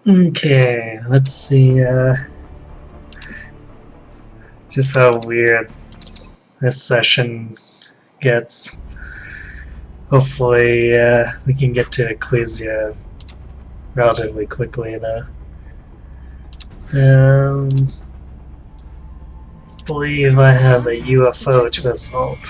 Okay, let's see just how weird this session gets. Hopefully we can get to Ecclesia relatively quickly though. Believe I have a UFO to assault.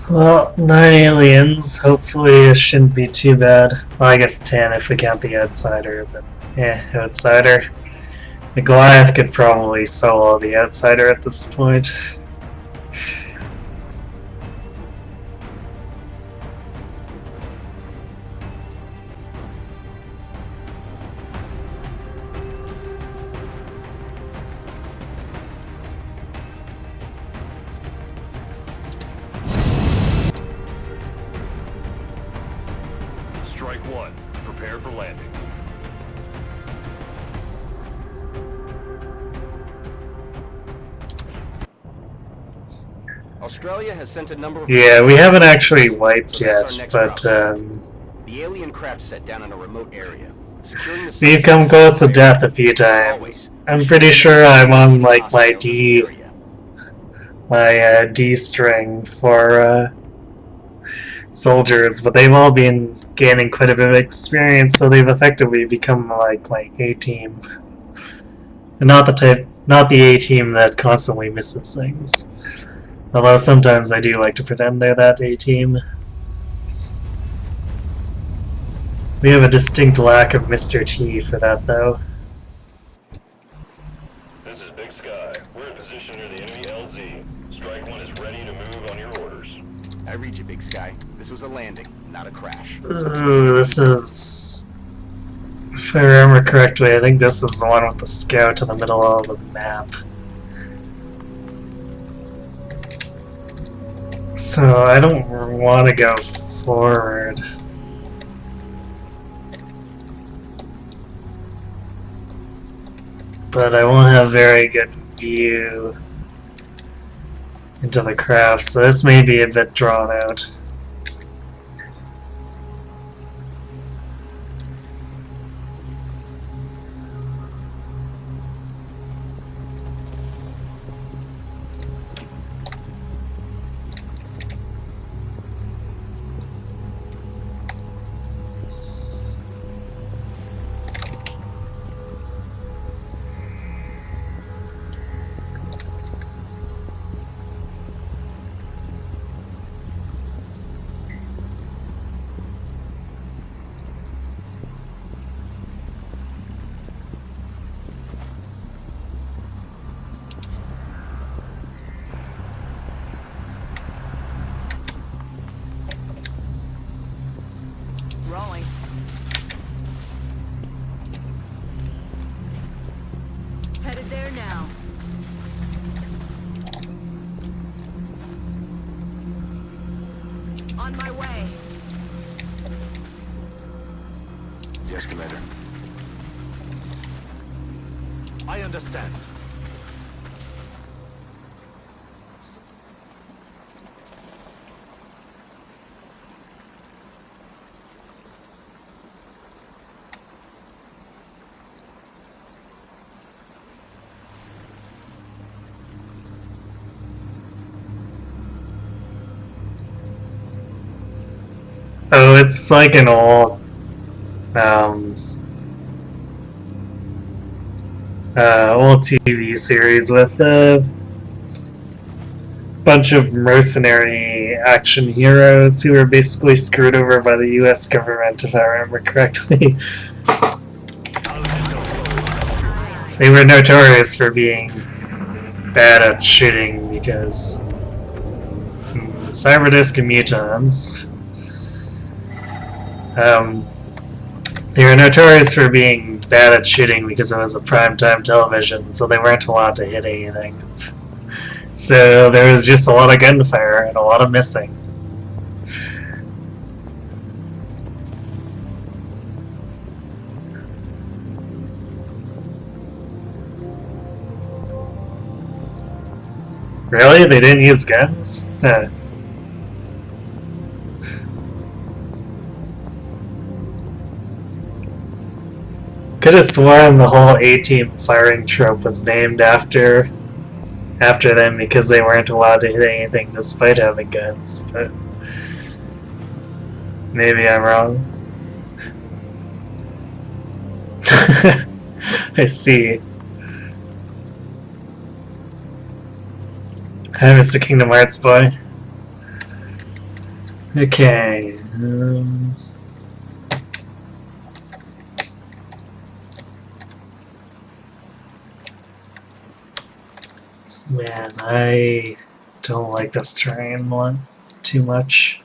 Well, 9 aliens. Hopefully it shouldn't be too bad. Well, I guess 10 if we count the outsider, but outsider. The Goliath could probably solo the outsider at this point. Strike one. Prepare for landing. Australia has sent a number of... Yeah, we haven't actually wiped yet, but the alien craft set down in a remote area. we've come close to death a few times. I'm pretty sure I'm on like my D string for soldiers, but they've all been gaining quite a bit of experience, so they've effectively become like my A team, and not the A team that constantly misses things. Although sometimes I do like to pretend they're that A team. We have a distinct lack of Mr. T for that, though. This is Big Sky. We're in position near the enemy LZ. Strike one is ready to move on your orders. I read you, Big Sky. This was a landing, not a crash. Ooh, this is... If I remember correctly, I think this is the one with the scout in the middle of the map. So I don't want to go forward. But I won't have very good view into the craft, so this may be a bit drawn out. Rolling. Headed there now. On my way. Yes, Commander. I understand. Oh, it's like an old old TV series with a bunch of mercenary action heroes who were basically screwed over by the US government, if I remember correctly. They were notorious for being bad at shooting because cyberdisk and mutons. They were notorious for being bad at shooting because it was a primetime television, so they weren't allowed to hit anything. So there was just a lot of gunfire and a lot of missing. Really? They didn't use guns? Huh. Could have sworn the whole A-team firing trope was named after them because they weren't allowed to hit anything despite having guns, but maybe I'm wrong. I see. Hi, Mr. Kingdom Hearts boy. Okay. Man, I don't like this terrain one too much.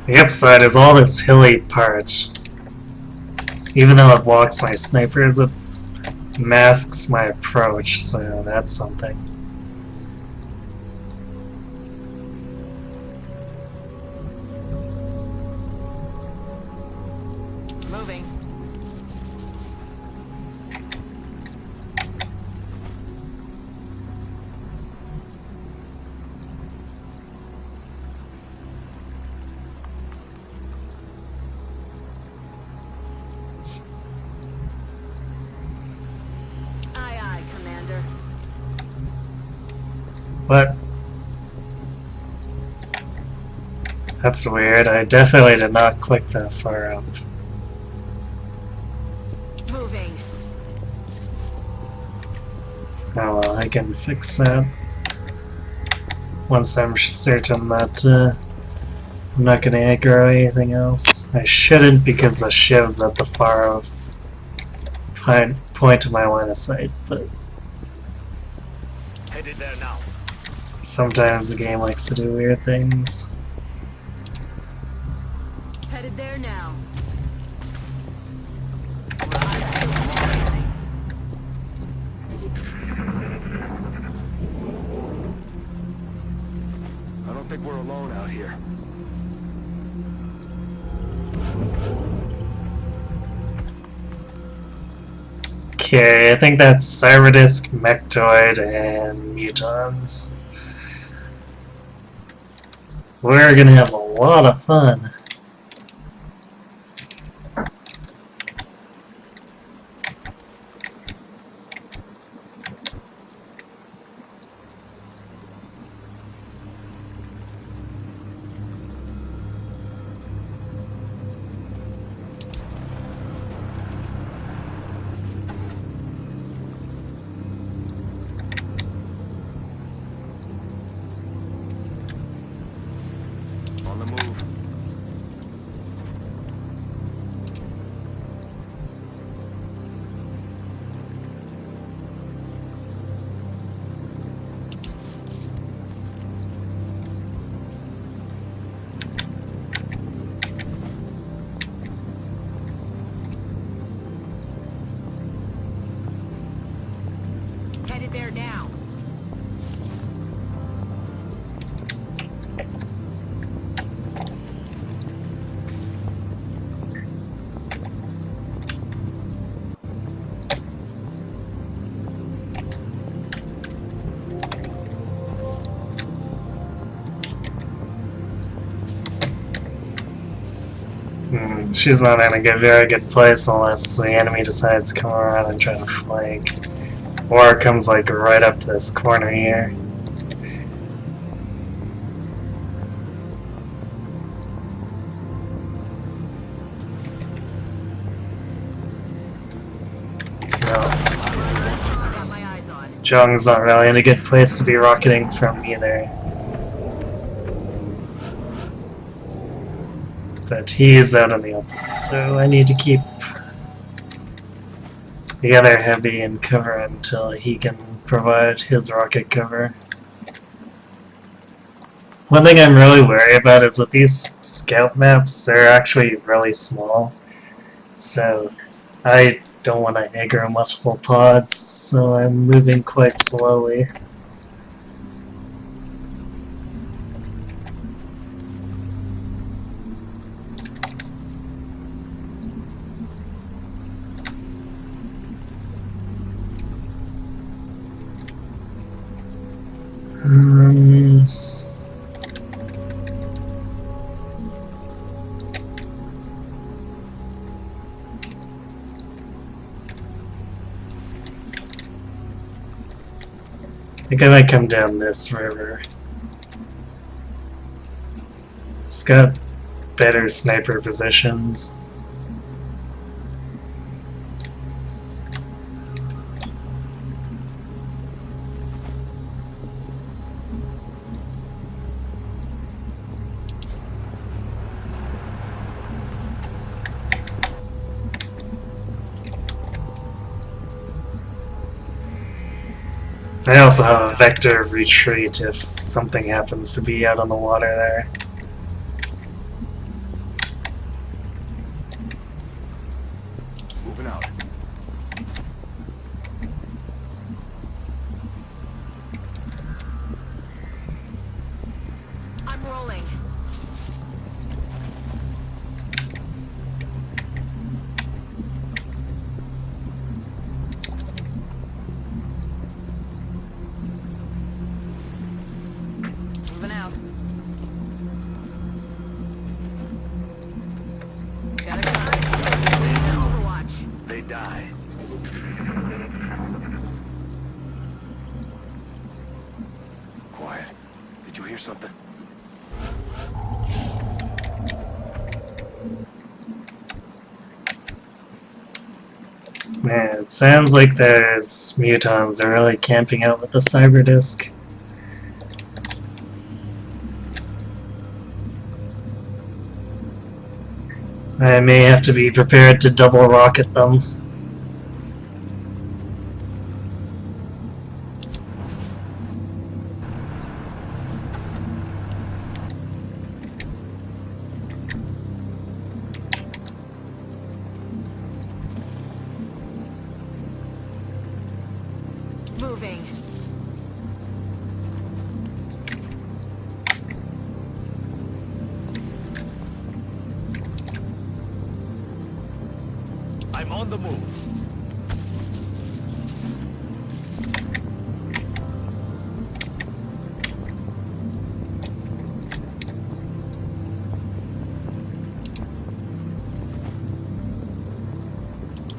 The upside is all this hilly part. Even though it blocks my snipers, it masks my approach, so that's something. Moving. Aye, aye, Commander. What? That's weird. I definitely did not click that far up. Moving. Oh well, I can fix that once I'm certain that I'm not going to aggro anything else. I shouldn't because the shiv's at the far point of my line of sight, but Headed there now. sometimes the game likes to do weird things. Headed there now. I don't think we're alone out here. Okay, I think that's Cyberdisc, Mechtoid, and Mutons. We're gonna have a lot of fun. On the move. Headed there now. She's not in a very good place unless the enemy decides to come around and try to flank. Or it comes like right up this corner here. No. Got my eyes on. Jung's not really in a good place to be rocketing from either. But he's out in the open, so I need to keep the other heavy in cover until he can provide his rocket cover. One thing I'm really worried about is with these scout maps, they're actually really small. So I don't want to aggro multiple pods, so I'm moving quite slowly. Um, I think I might come down this river. It's got better sniper positions. I also have a vector of retreat if something happens to be out on the water there. Moving out. I'm rolling. Moving out. Got a guy. Overwatch. They die. Quiet. Did you hear something? Man, it sounds like those mutons are really camping out with the cyber disk. I may have to be prepared to double rocket them. Moving. I'm on the move.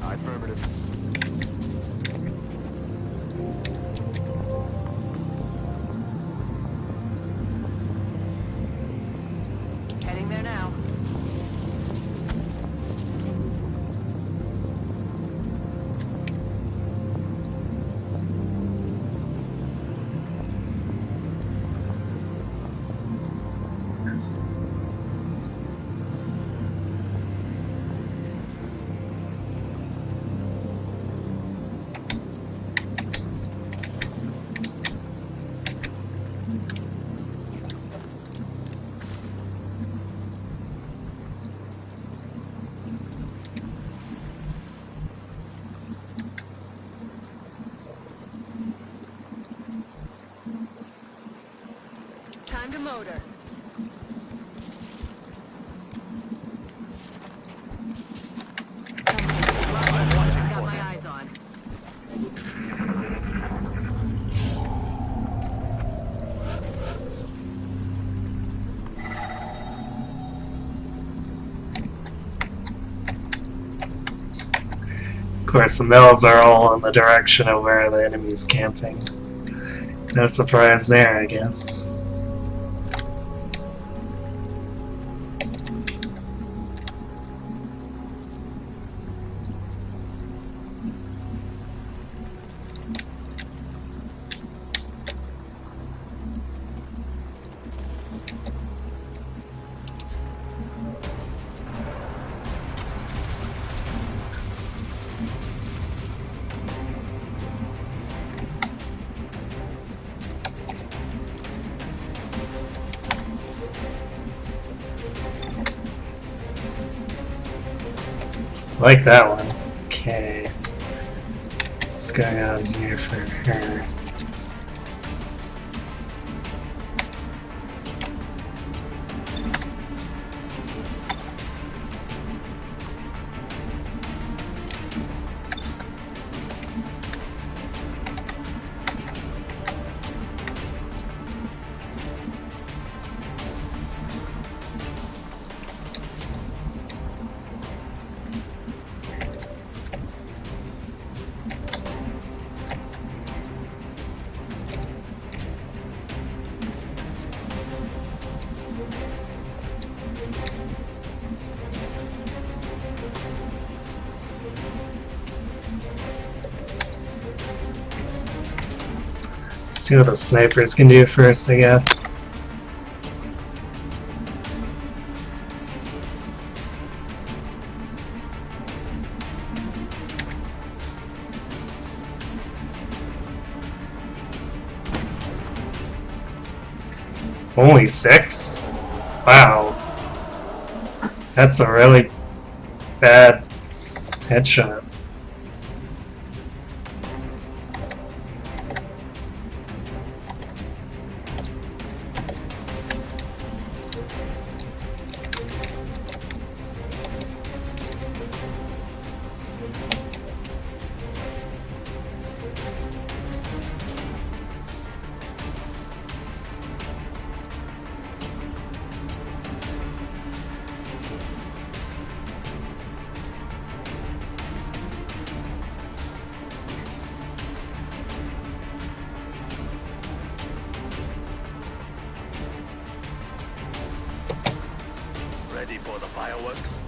Affirmative. Heading there now. Time to motor. Got my eyes on. Of course, the mills are all in the direction of where the enemy's camping. No surprise there, I guess. like that one. Okay. What's going on here for her? See what the snipers can do first, I guess. Only 6? Wow. That's a really bad headshot. Ready for the fireworks?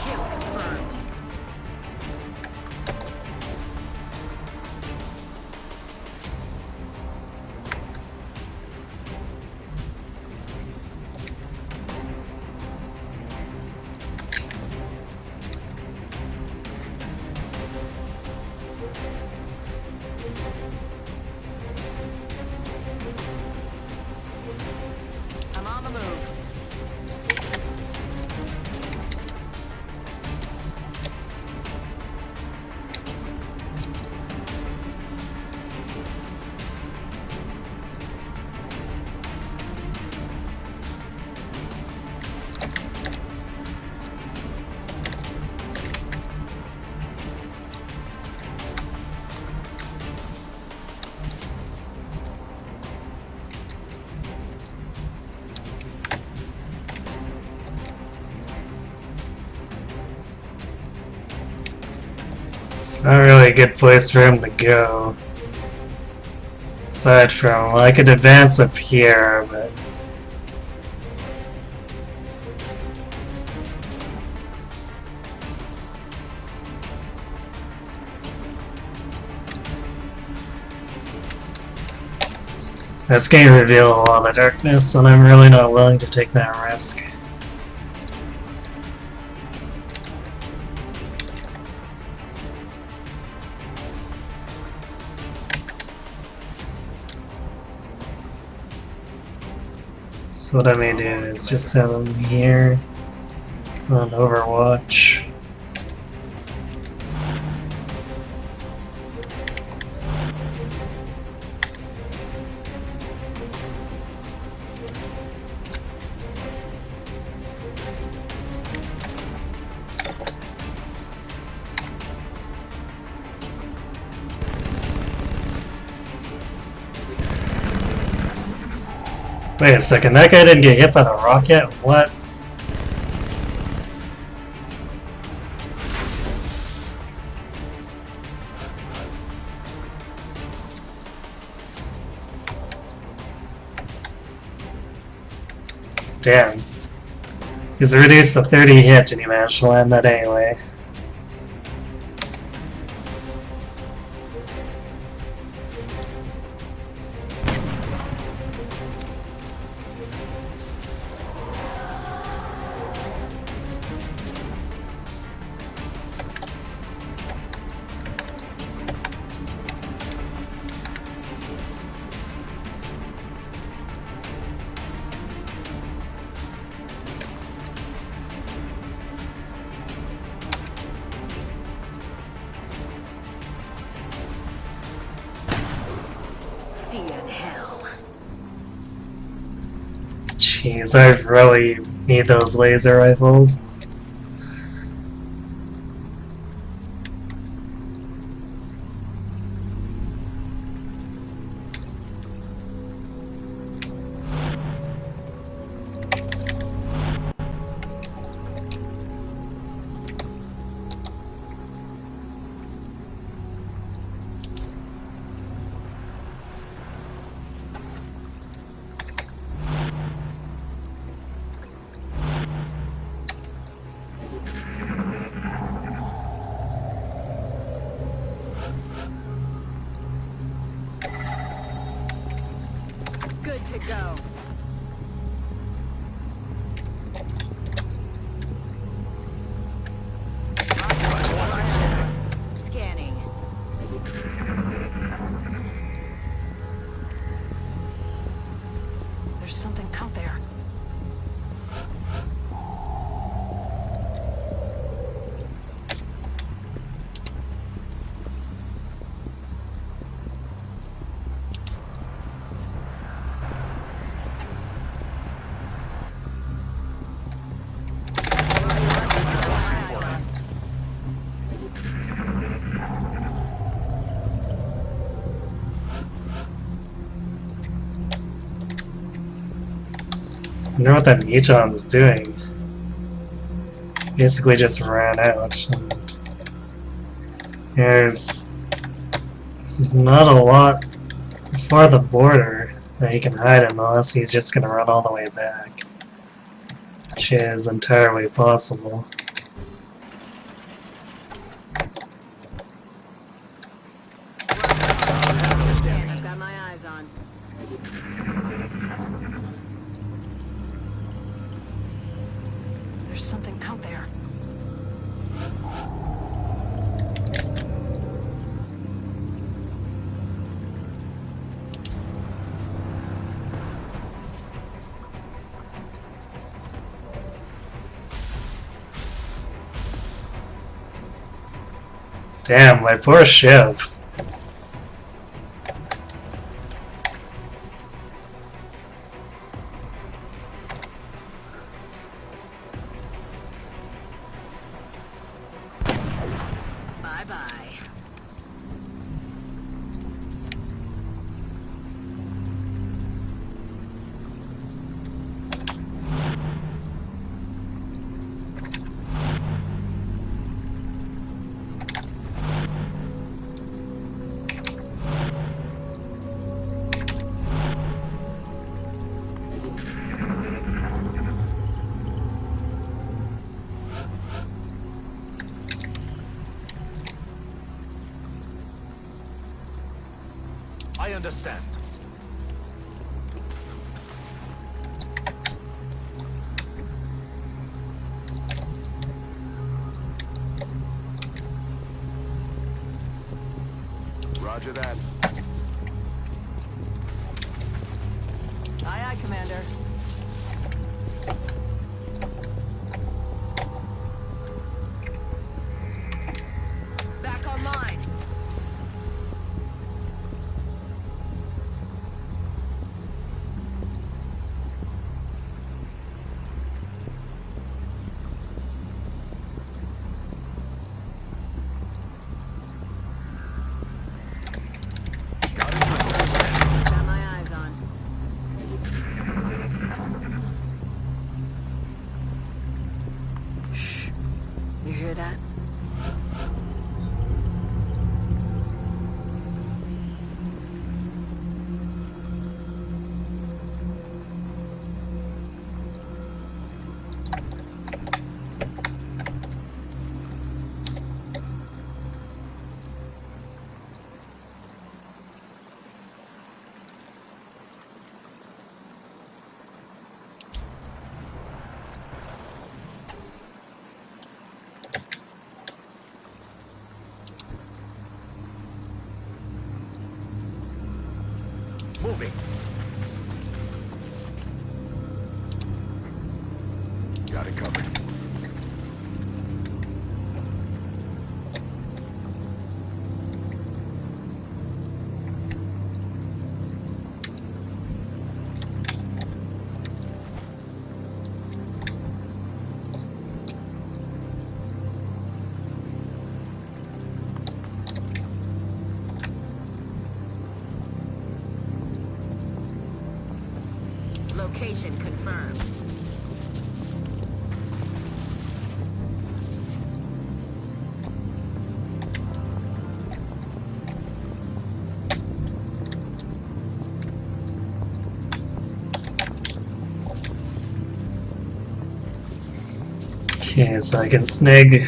Kill confirmed. I'm on the move. It's not really a good place for him to go. Aside from, well, I could advance up here, but that's going to reveal a lot of darkness, and I'm really not willing to take that risk. So what I may do is just have him here on Overwatch. Wait a second, that guy didn't get hit by the rocket? What? Damn. He's reduced to 30 hit and he managed to land that anyway. See you in hell. Jeez, I really need those laser rifles. Good to go. Scanning. There's something out there. I wonder what that Neutron's doing. Basically just ran out. And there's not a lot for the border that he can hide in unless he's just gonna run all the way back. Which is entirely possible. I've got my eyes on. There's something out there. Damn, my poor ship. Bye-bye. I understand. Roger that. Aye, aye, Commander. Back online. Got my eyes on. moving. Got it covered. Location confirmed. Okay, so I can snag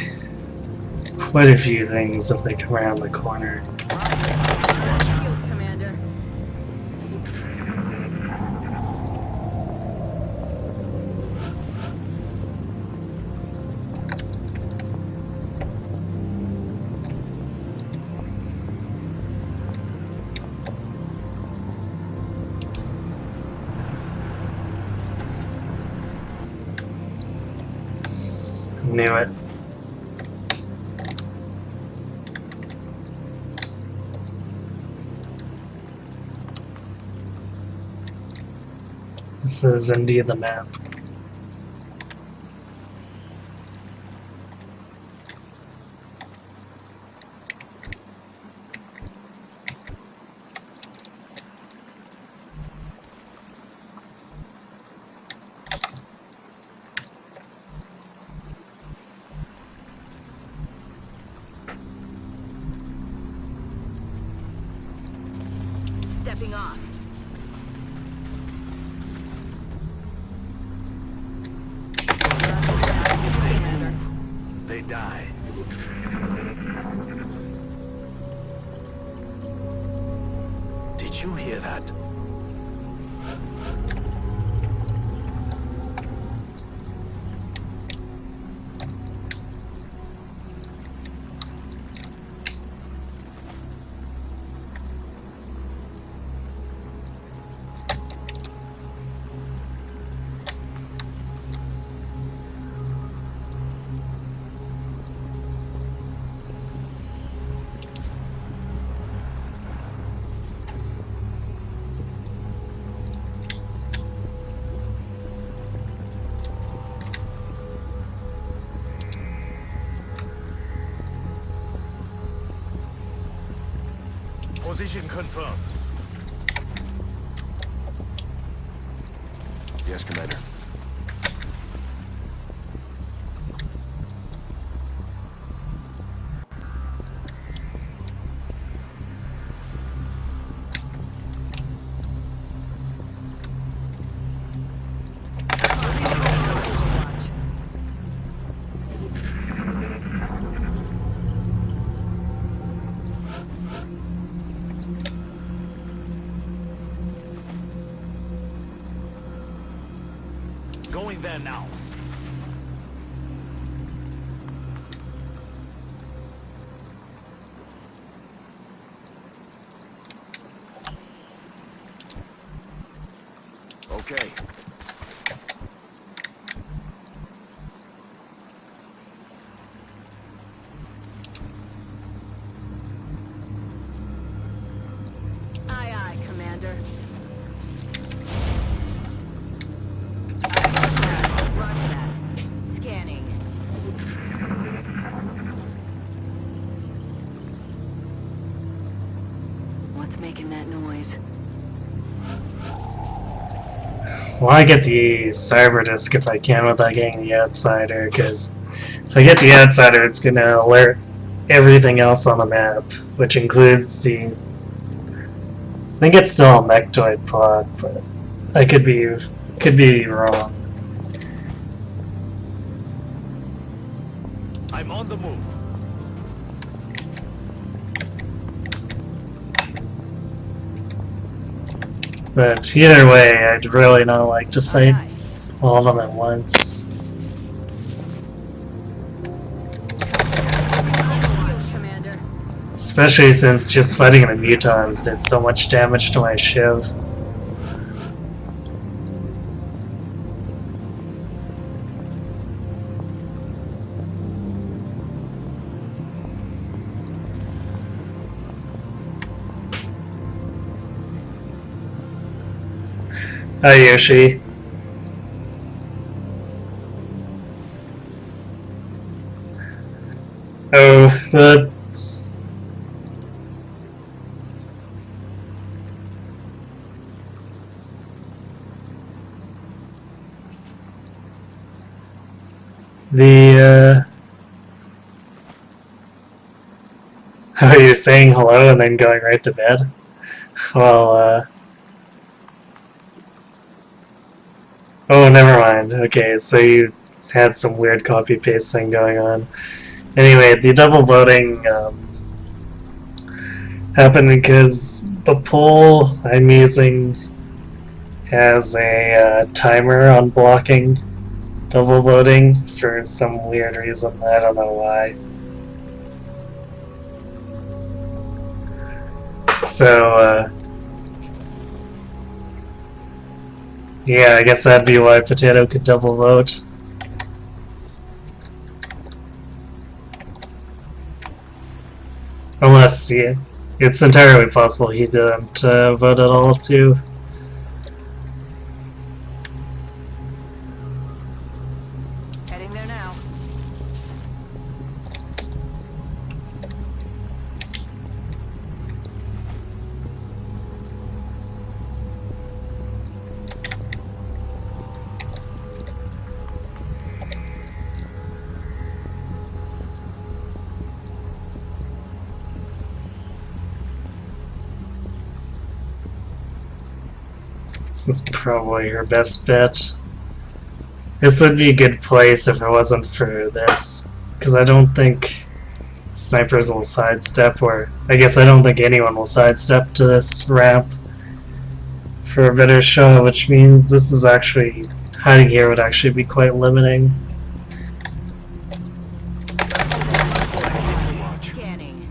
quite a few things if they come around the corner. Shield, Commander. Knew it. This is indeed the map. Stepping off. Commander. They died. Did you hear that? Position confirmed. Yes, Commander. Going there now. Okay. Aye, aye, Commander. Roger that. Scanning. What's making that noise? Well, I get the cyber disk if I can without getting the outsider, because if I get the outsider, it's going to alert everything else on the map, which includes the. I think it's still a mechtoid pod, but I could be wrong. I'm on the move. But either way, I'd really not like to fight Aye, all of them at once. aye. Shield, Commander. Especially since just fighting the mutons did so much damage to my shiv. Hi, Yoshi. Oh, the oh, you're saying hello and then going right to bed? Well, oh, never mind. Okay, so you had some weird copy paste thing going on. Anyway, the double voting happened because the poll I'm using has a timer on blocking double voting for some weird reason. I don't know why. So, yeah, I guess that'd be why Potato could double vote. Unless, yeah, it's entirely possible he didn't vote at all, too. Heading there now. This is probably her best bet. This would be a good place if it wasn't for this, because I don't think snipers will sidestep, or I guess I don't think anyone will sidestep to this ramp for a better shot, which means this is actually, hiding here would actually be quite limiting. Scanning.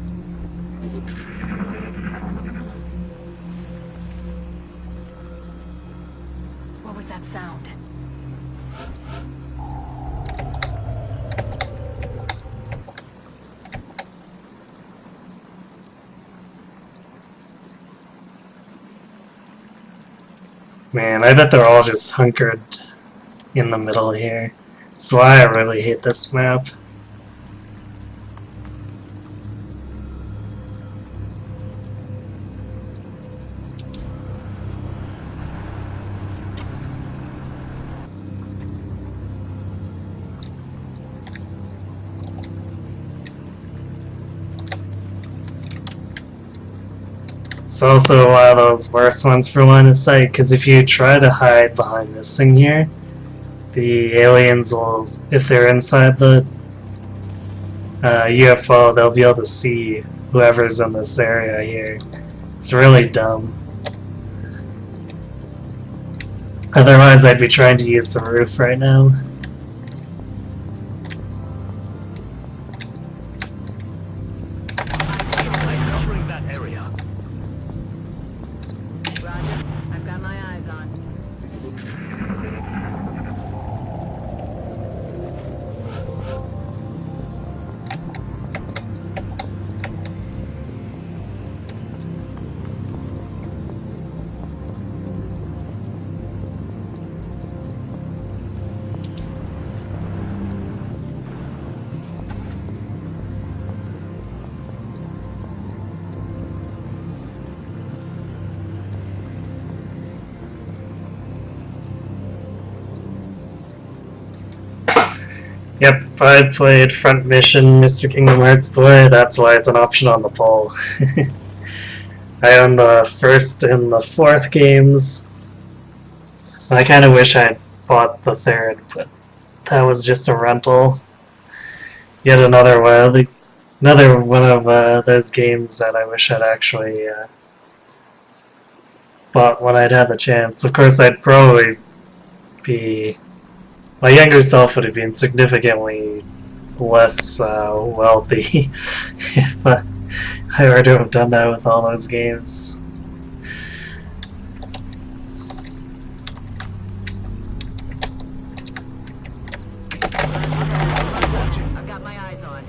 What was that sound? Man, I bet they're all just hunkered in the middle here. That's why I really hate this map. It's also one of those worst ones for line of sight, because if you try to hide behind this thing here, the aliens will, if they're inside the UFO, they'll be able to see whoever's in this area here. It's really dumb. Otherwise, I'd be trying to use the roof right now. Covering that area. Roger. I've got my eyes on. Yep, I played Front Mission, Mr. Kingdom Hearts Boy, that's why it's an option on the poll. I own the first and the fourth games. I kind of wish I'd bought the third, but that was just a rental. Yet another one of those games that I wish I'd actually bought when I'd had the chance. Of course, I'd probably be... My younger self would have been significantly less wealthy if I were to have done that with all those games. I've got my eyes on.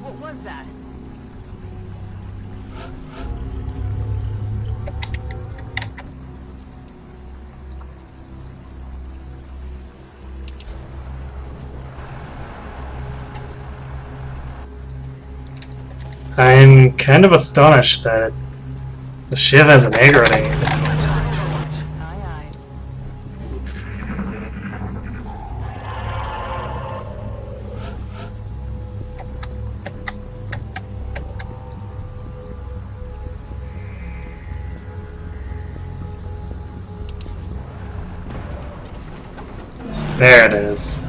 What was that? I'm kind of astonished that the Shiv has an air grenade. Aye, aye. There it is.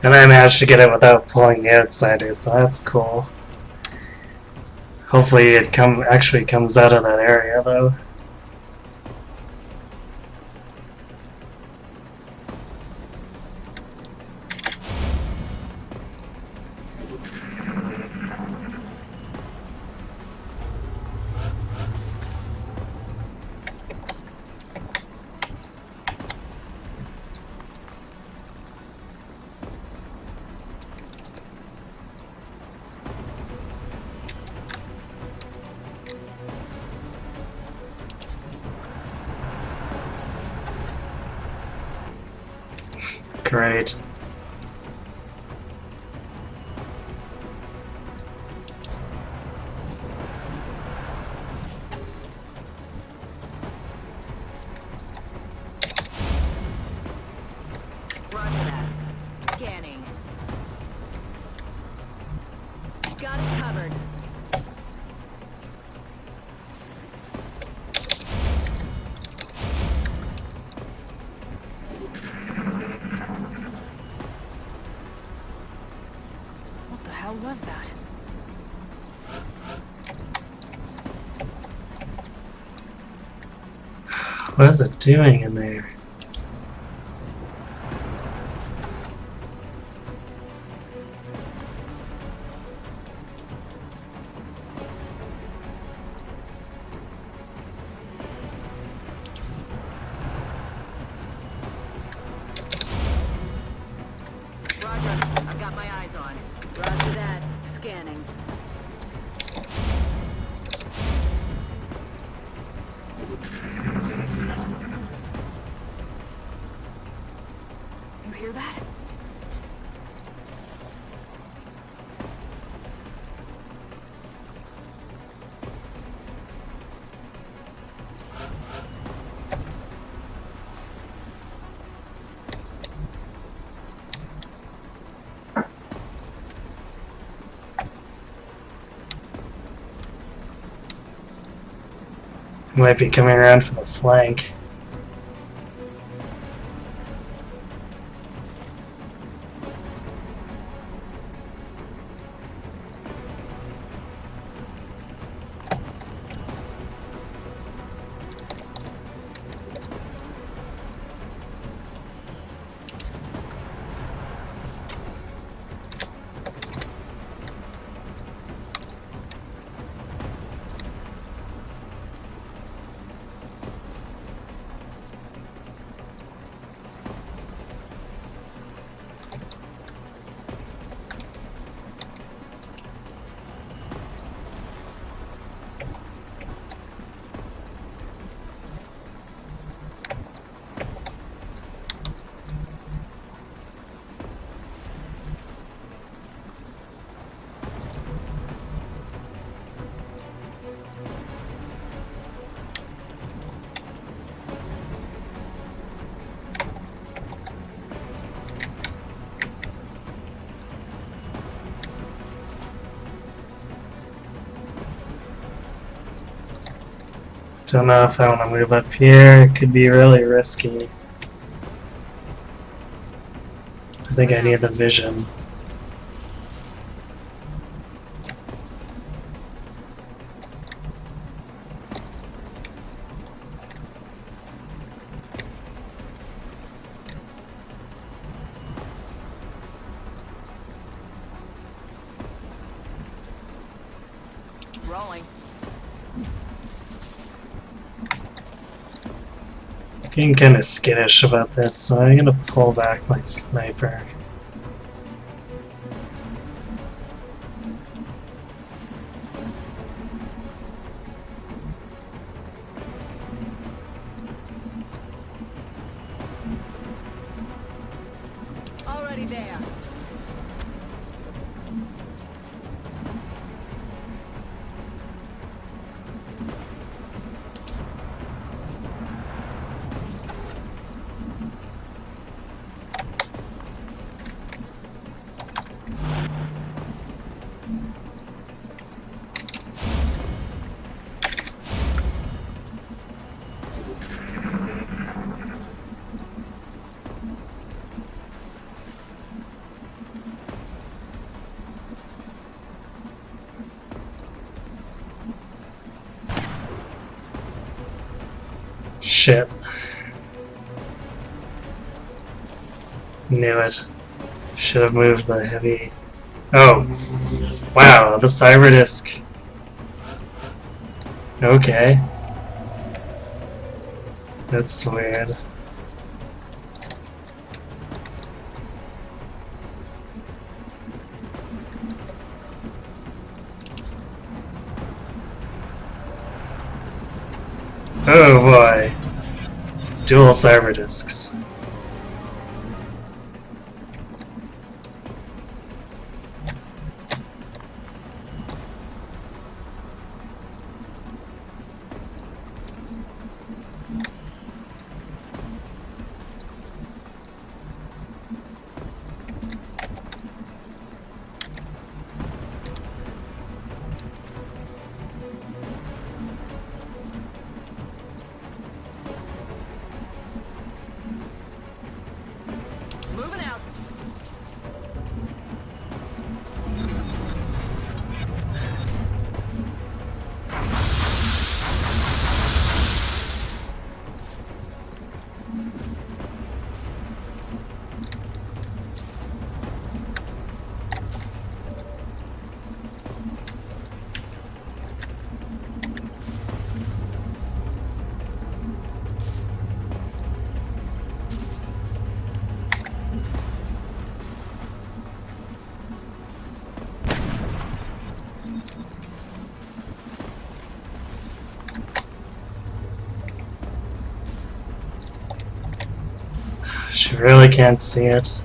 And I managed to get it without pulling the outsider, so that's cool. Hopefully it actually comes out of that area though. Great. Roger that. Scanning. Got it covered. What the hell was that? What is it doing in there? Roger. I've got my eyes on. Roger that. Scanning. You hear that? Might be coming around from the flank. Don't know if I want to move up here. It could be really risky. I think I need the vision. Getting kind of skittish about this, so I'm gonna pull back my sniper. Already there. Shit. Knew it. Should have moved the heavy. Oh! Wow, the cyber disc. Okay. That's weird. Oh boy. Dual cyber discs. Moving out. She really can't see it.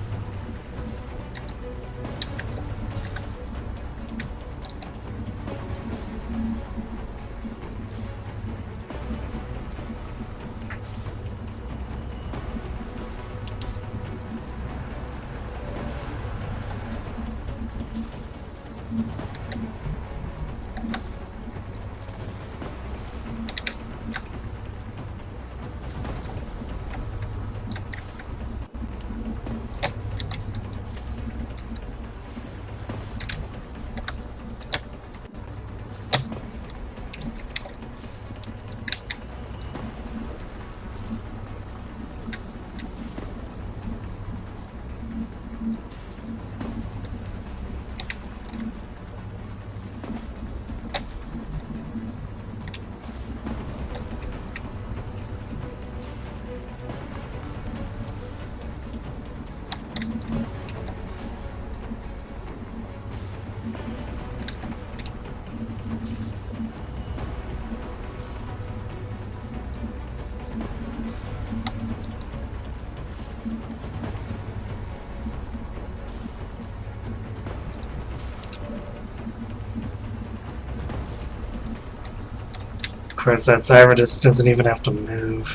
Of course, that cyber disc doesn't even have to move.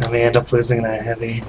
I may end up losing that heavy.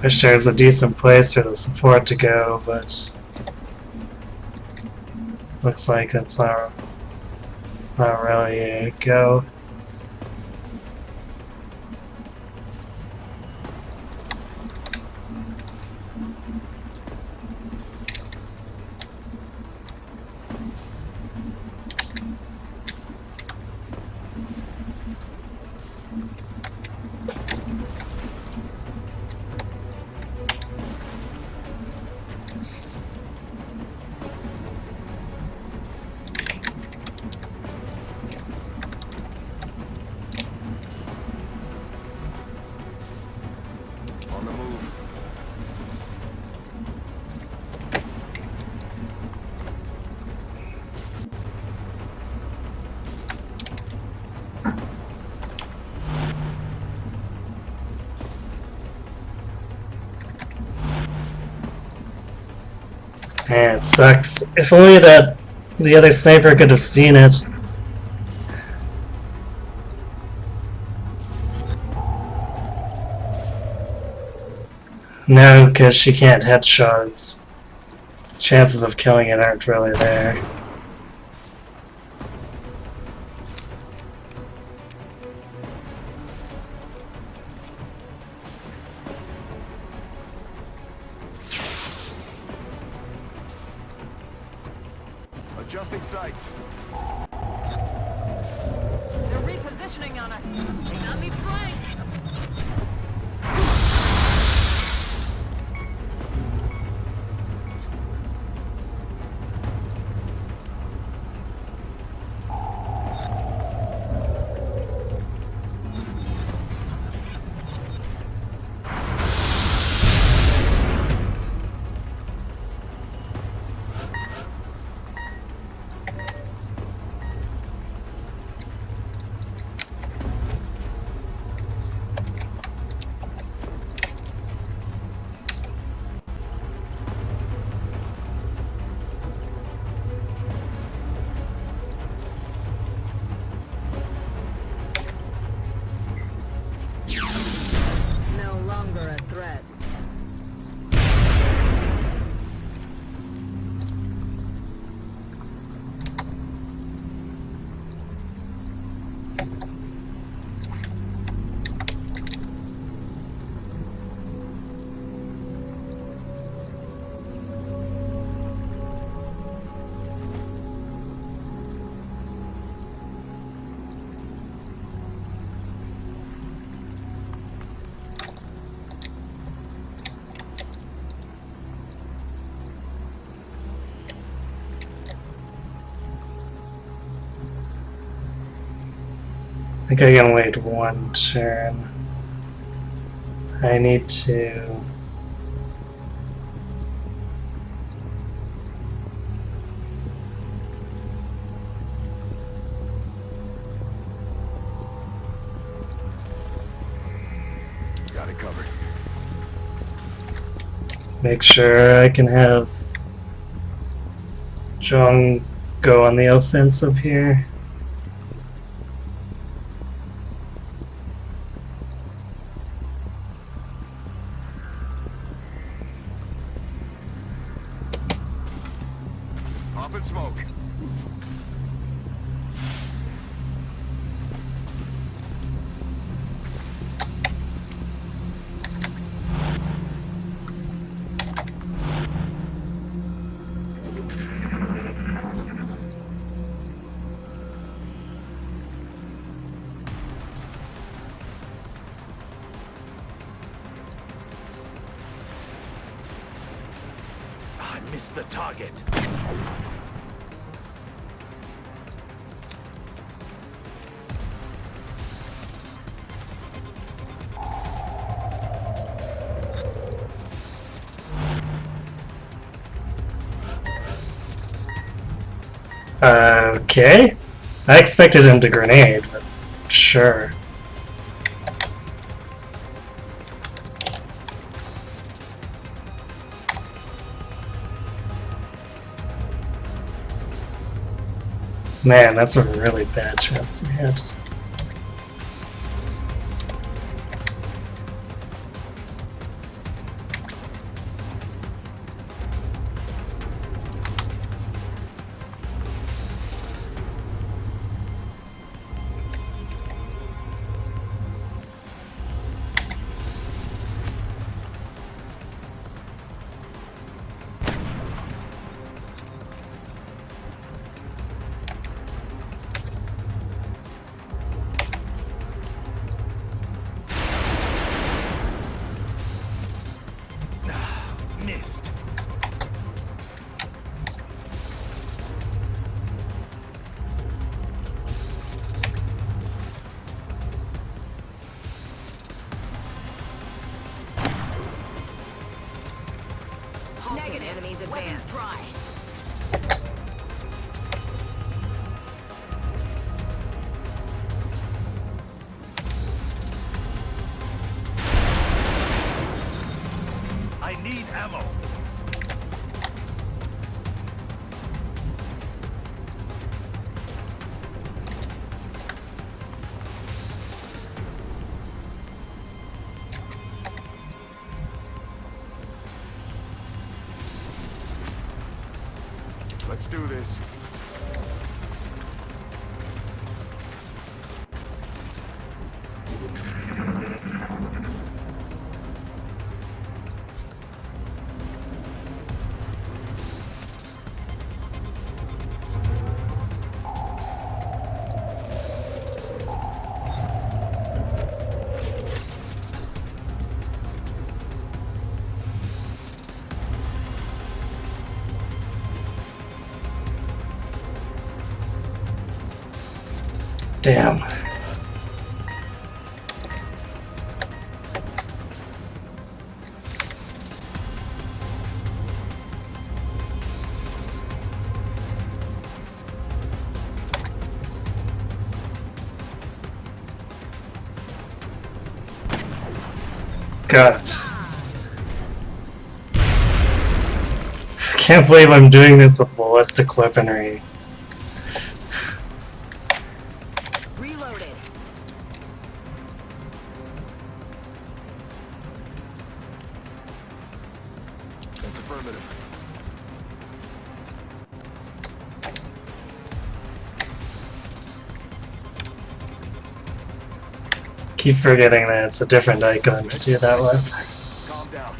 Wish there was a decent place for the support to go, but looks like it's not really a go. On the move. Man, it sucks. If only that the other sniper could have seen it. No, because she can't headshots. Chances of killing it aren't really there. Adjusting sights. They're repositioning on us. They got me flanked. No longer a threat. I think I can wait one turn. I need to... Got it covered. make sure I can have Jong go on the offensive here. Pop and smoke. I missed the target. Okay. I expected him to grenade, but sure. Man, that's a really bad chance to hit. finest. Negative. Enemies advance. Try. I need ammo. Let's do this. Damn. God. Can't believe I'm doing this with ballistic weaponry. Reloaded. That's affirmative. Keep forgetting that it's a different icon to do that with. Calm down.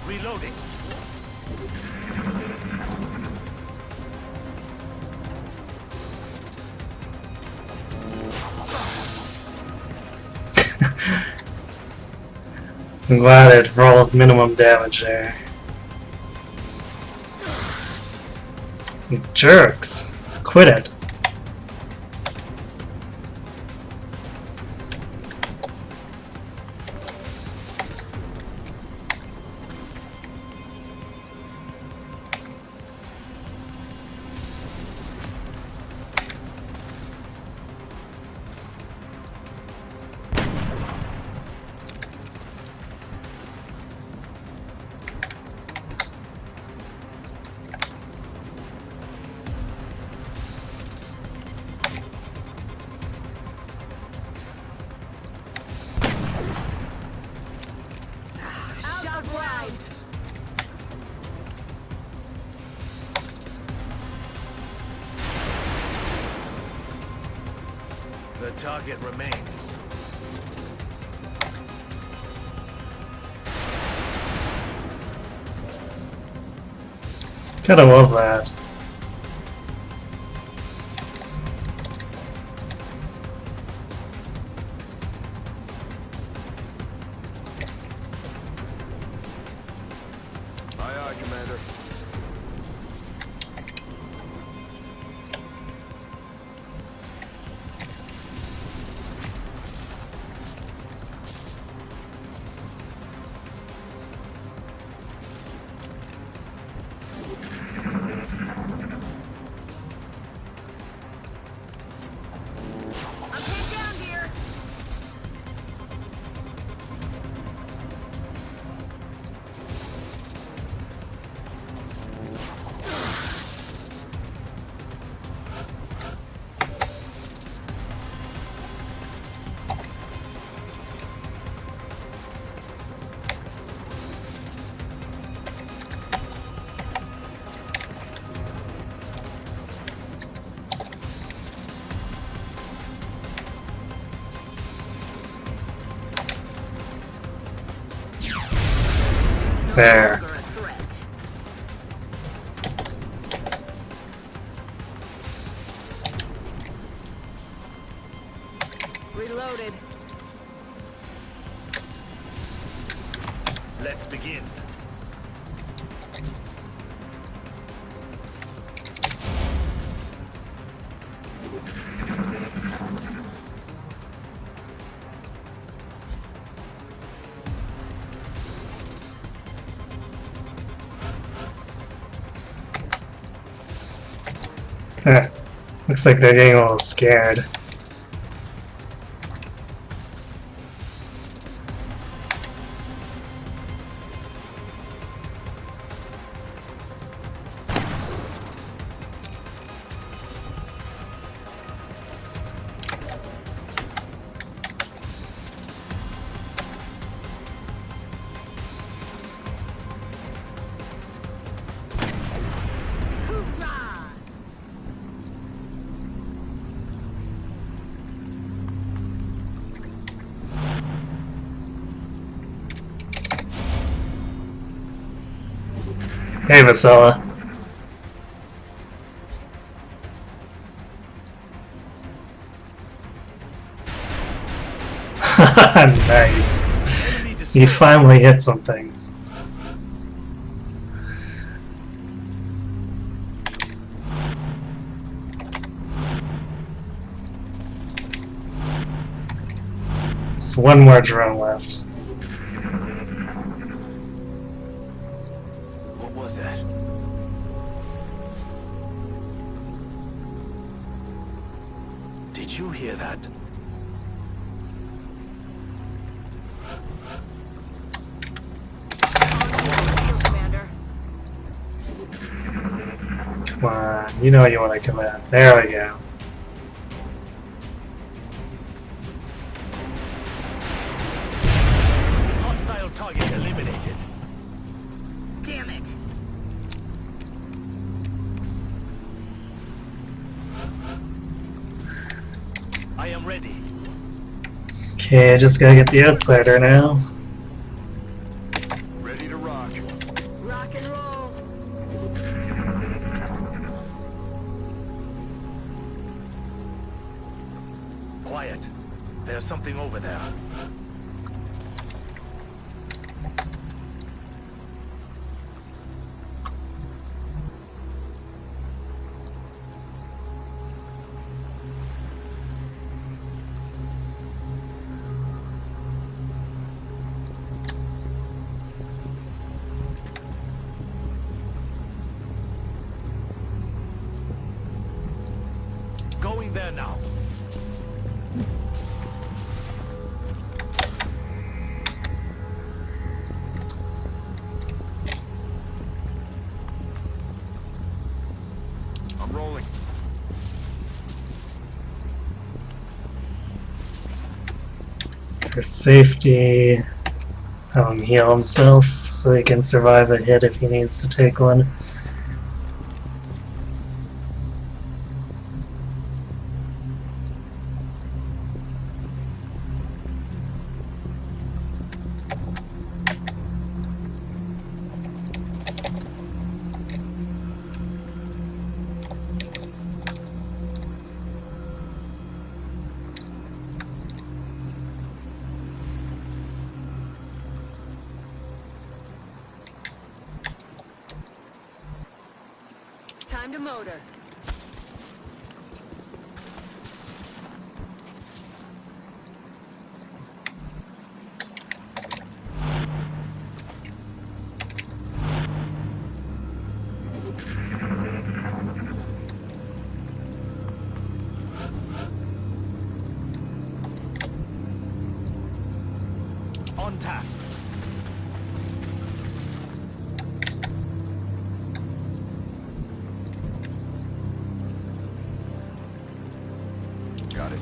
Reloading. I'm glad it rolled minimum damage there. You jerks. Quit it. Shot rounds. The target remains. Gotta love that. Aye, aye, Commander. I'm pinned down here. There. Longer a threat. Reloaded. Let's begin. Looks like they're getting a little scared. Hoorah! Hey, Vasella. Nice. You finally hit something. It's one more drone left. What was that? Did you hear that? Commander. Come on, you know you want to come in. There we go. Hostile target eliminated. Damn it. I am ready. Okay, just gotta get the outsider now. Ready to rock. Rock and roll. Quiet. There's something over there. Going there now. I'm rolling. For safety, have him heal himself so he can survive a hit if he needs to take one. Time to motor. On task. Got it.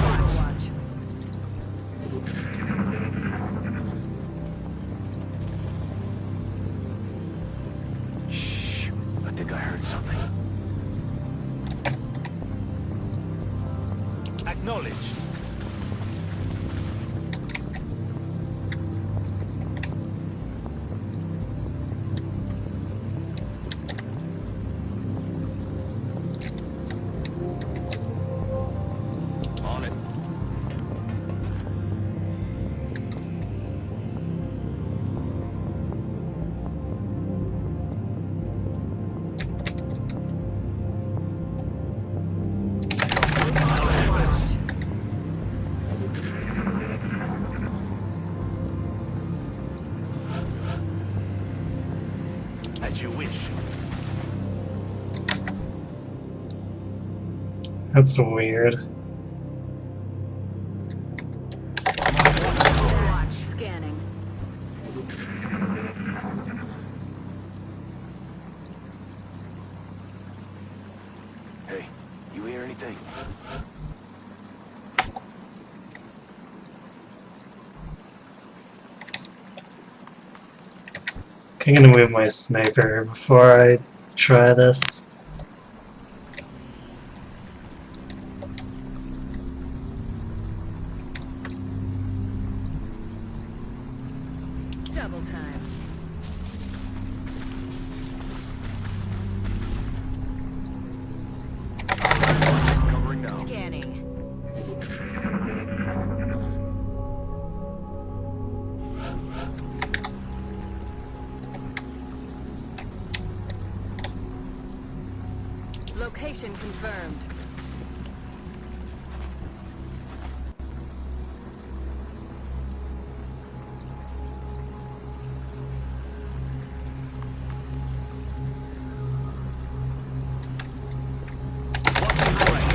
Overwatch. Shh. I think I heard something. Acknowledged. As you wish. That's weird. Watch, scanning. Hey, you hear anything? I'm gonna move my sniper before I try this. Double time. Covering now. Scanning. Location confirmed.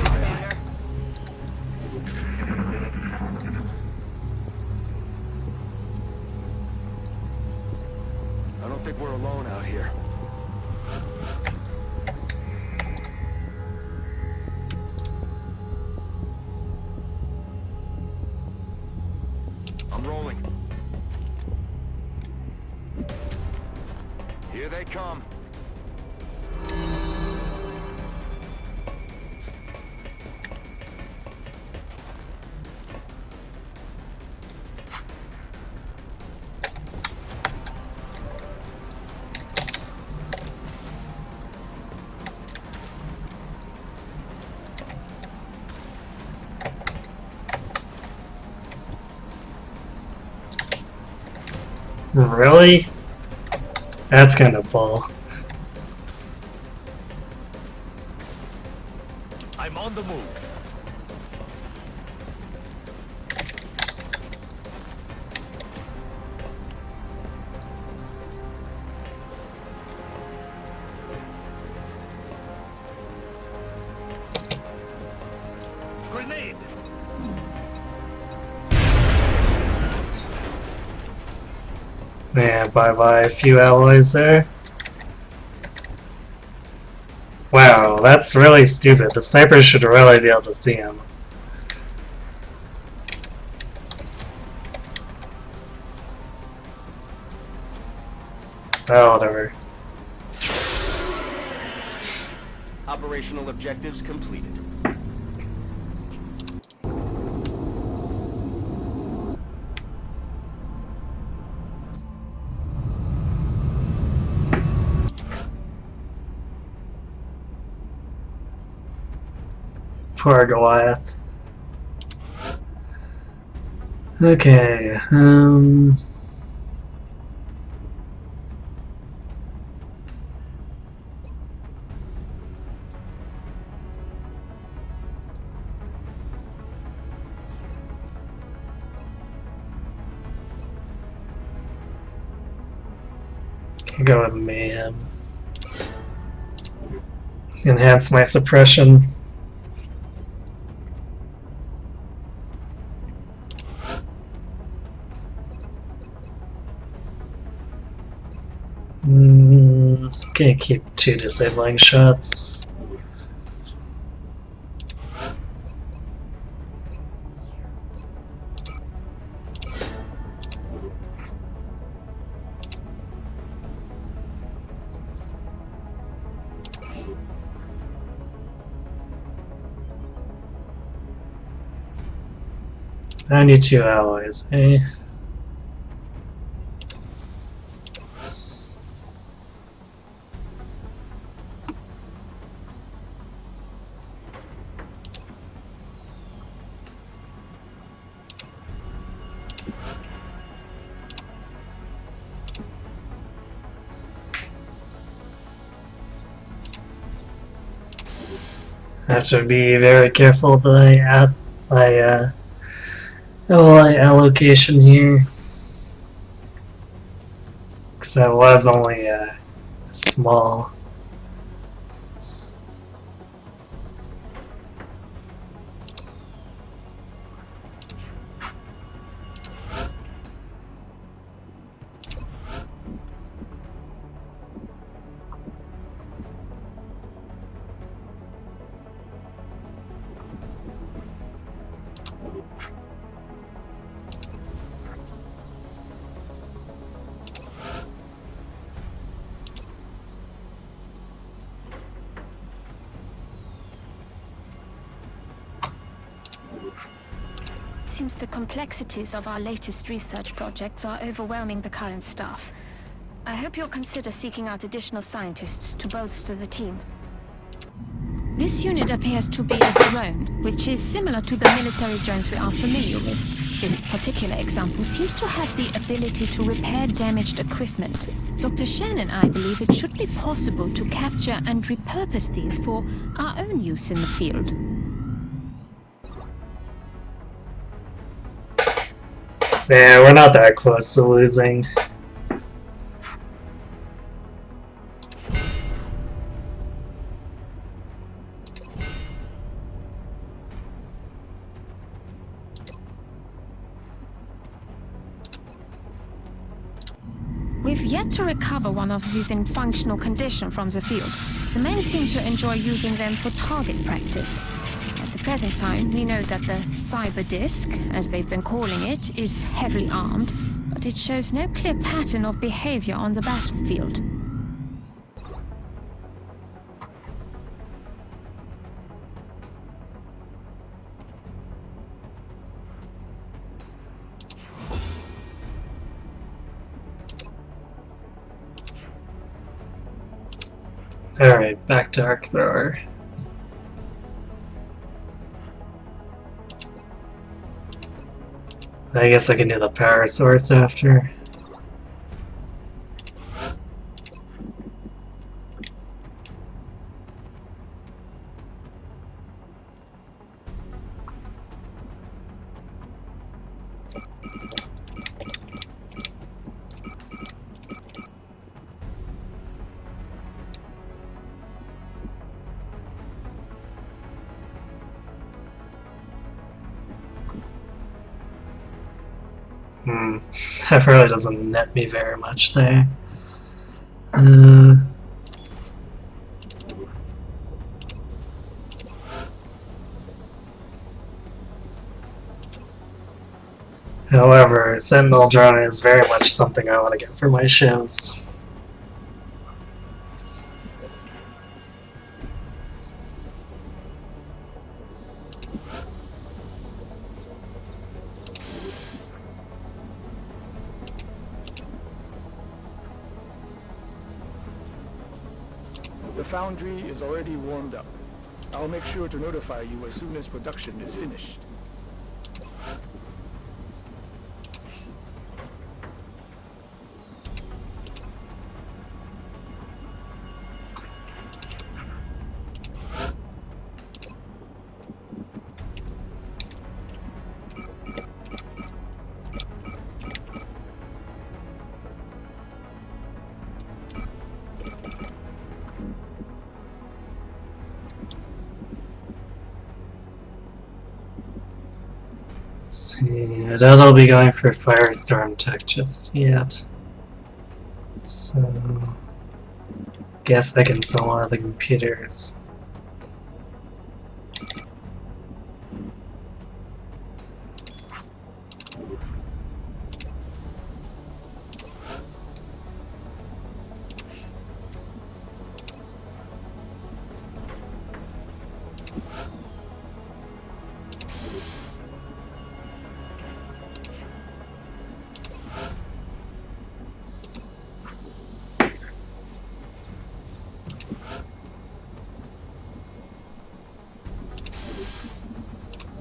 Commander. I don't think we're alone out here. I'm rolling. Here they come. Really? That's kind of bull. I'm on the move. Grenade! Yeah, bye-bye a few alloys there. Wow, that's really stupid. The sniper should really be able to see him. Oh, whatever. Operational objectives completed. Poor Goliath. Okay, go with Mayhem. Enhance my suppression. Gonna keep 2 disabling shots. I need 2 alloys, eh? I have to be very careful that I add my ally allocation here, because that was only small. Seems the complexities of our latest research projects are overwhelming the current staff. I hope you'll consider seeking out additional scientists to bolster the team. This unit appears to be a drone, which is similar to the military drones we are familiar with. This particular example seems to have the ability to repair damaged equipment. Dr. Shen and I believe it should be possible to capture and repurpose these for our own use in the field. Man, we're not that close to losing. We've yet to recover one of these in functional condition from the field. The men seem to enjoy using them for target practice. At the present time, we know that the cyber disc, as they've been calling it, is heavily armed, but it shows no clear pattern of behavior on the battlefield. Alright, back to Arc Thrower. I guess I can do the power source after. That really doesn't net me very much there. However, Sentinel drone is very much something I want to get for my shows. The foundry is already warmed up. I'll make sure to notify you as soon as production is finished. I doubt I'll be going for Firestorm Tech just yet. So, guess I can sell one of the computers.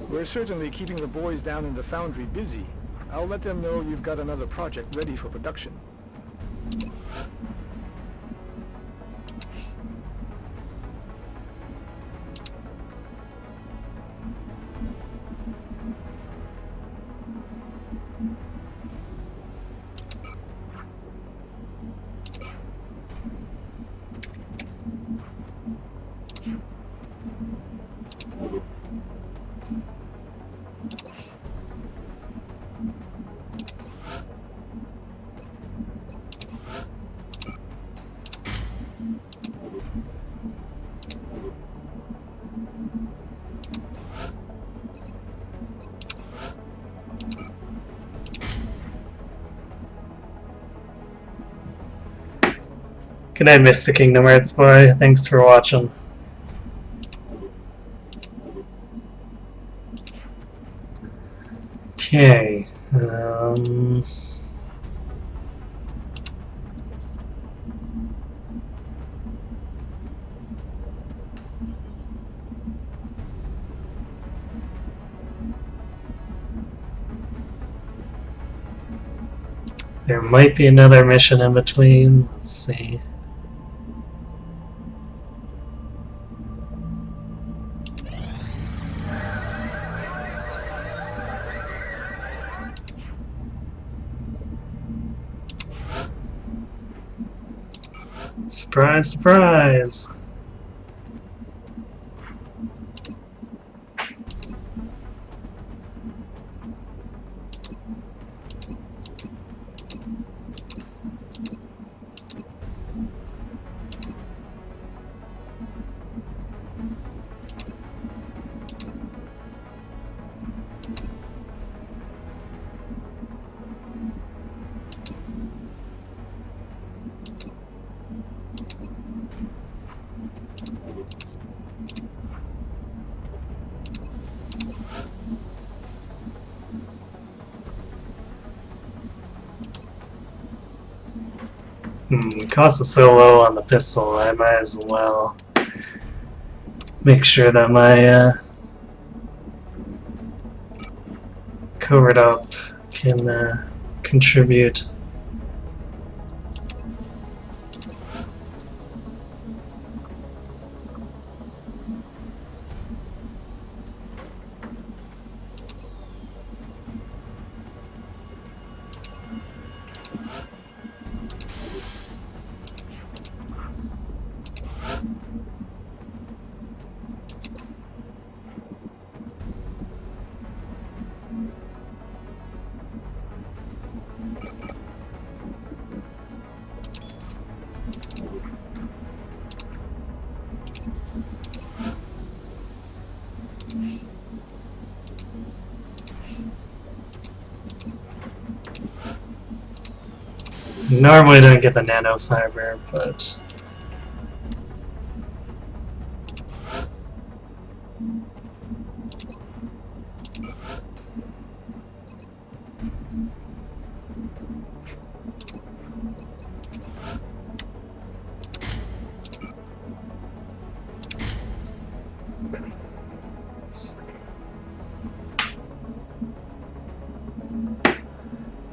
We're certainly keeping the boys down in the foundry busy. I'll let them know you've got another project ready for production. Good night, Mr. Kingdom Hearts boy. Thanks for watching. Okay. There might be another mission in between. Let's see. Surprise, surprise! Cost is so low on the pistol, I might as well make sure that my covered up can contribute. Normally I don't get the nanofiber, but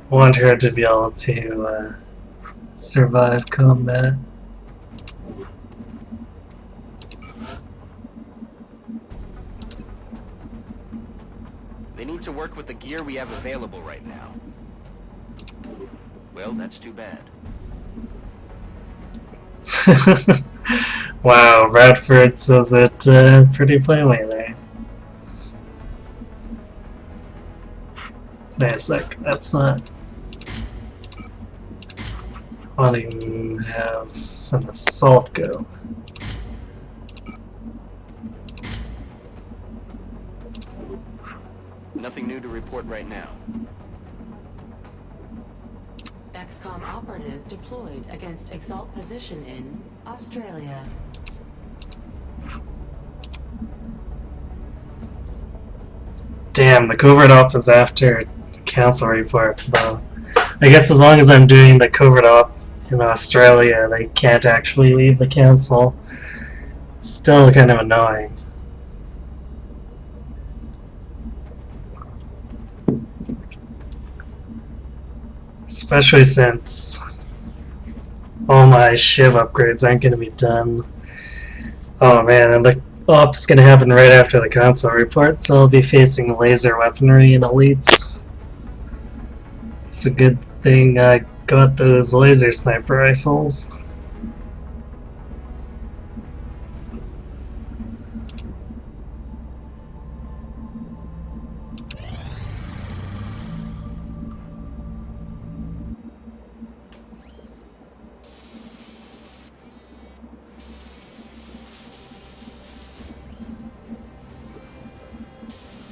want her to be able to survive combat. They need to work with the gear we have available right now. Well, that's too bad. Wow, Bradford says it pretty plainly there. Wait a sec, that's not wanting to have an assault go. Nothing new to report right now. XCOM operative deployed against Exalt position in Australia. Damn, the covert op is after council report, though. I guess as long as I'm doing the covert op in Australia, they can't actually leave the council. Still kind of annoying. Especially since all my Shiv upgrades aren't going to be done. Oh man, and the op's going to happen right after the console report, so I'll be facing laser weaponry and elites. It's a good thing I got those laser sniper rifles.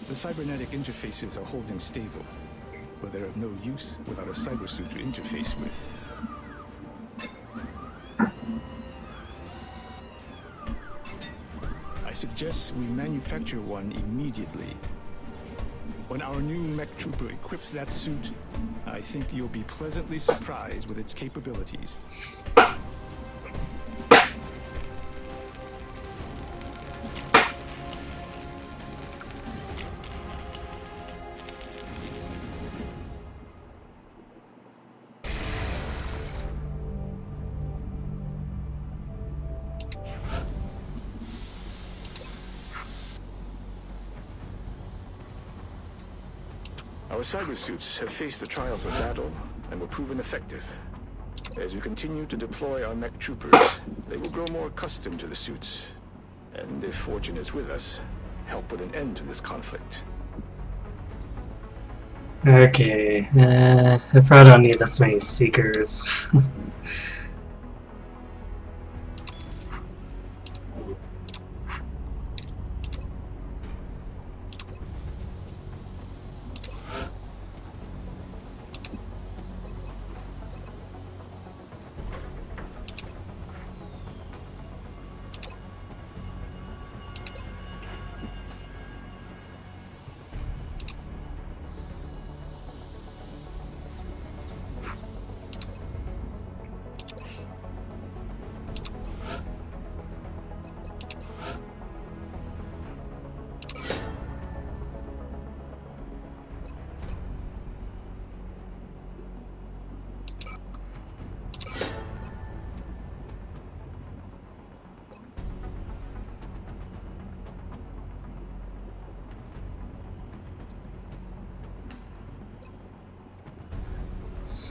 The cybernetic interfaces are holding stable, but they're of no use without a cybersuit to interface with. suggests we manufacture one immediately. When our new mech trooper equips that suit, I think you'll be pleasantly surprised with its capabilities. Our cyber suits have faced the trials of battle and were proven effective. As we continue to deploy our mech troopers, they will grow more accustomed to the suits, and if fortune is with us, help put an end to this conflict. Okay, I probably don't need this many seekers.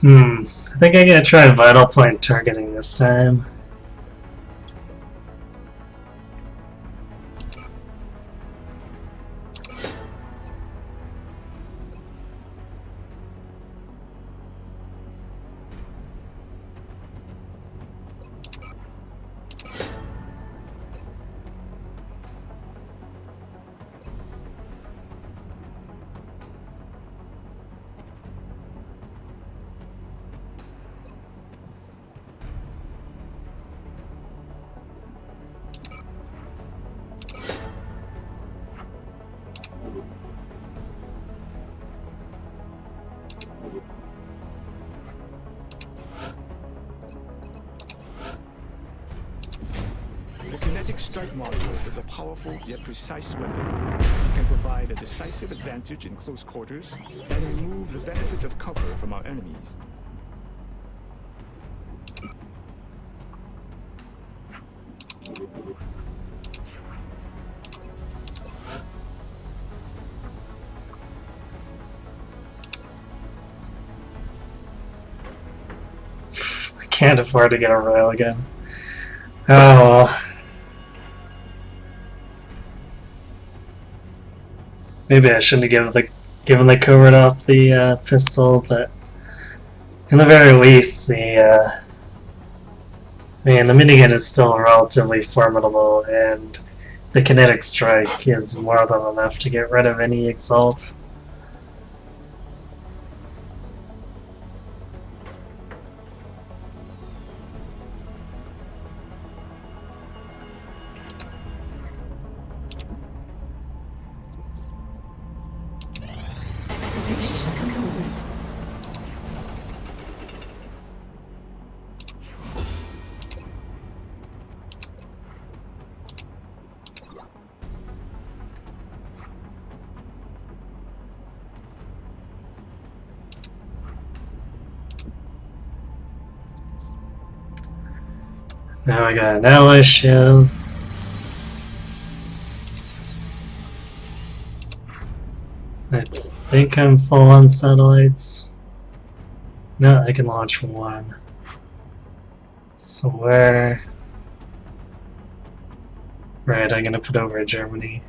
I think I'm gonna try vital point targeting this time. The kinetic strike module is a powerful yet precise weapon. It can provide a decisive advantage in close quarters and remove the benefits of cover from our enemies. I can't afford to get a rail again. Oh. Maybe I shouldn't have given the covert off the pistol, but in the very least, the minigun is still relatively formidable, and the kinetic strike is more than enough to get rid of any exalt. Now I got an ally shield. I think I'm full on satellites. No, I can launch one. So where? Right, I'm gonna put over Germany.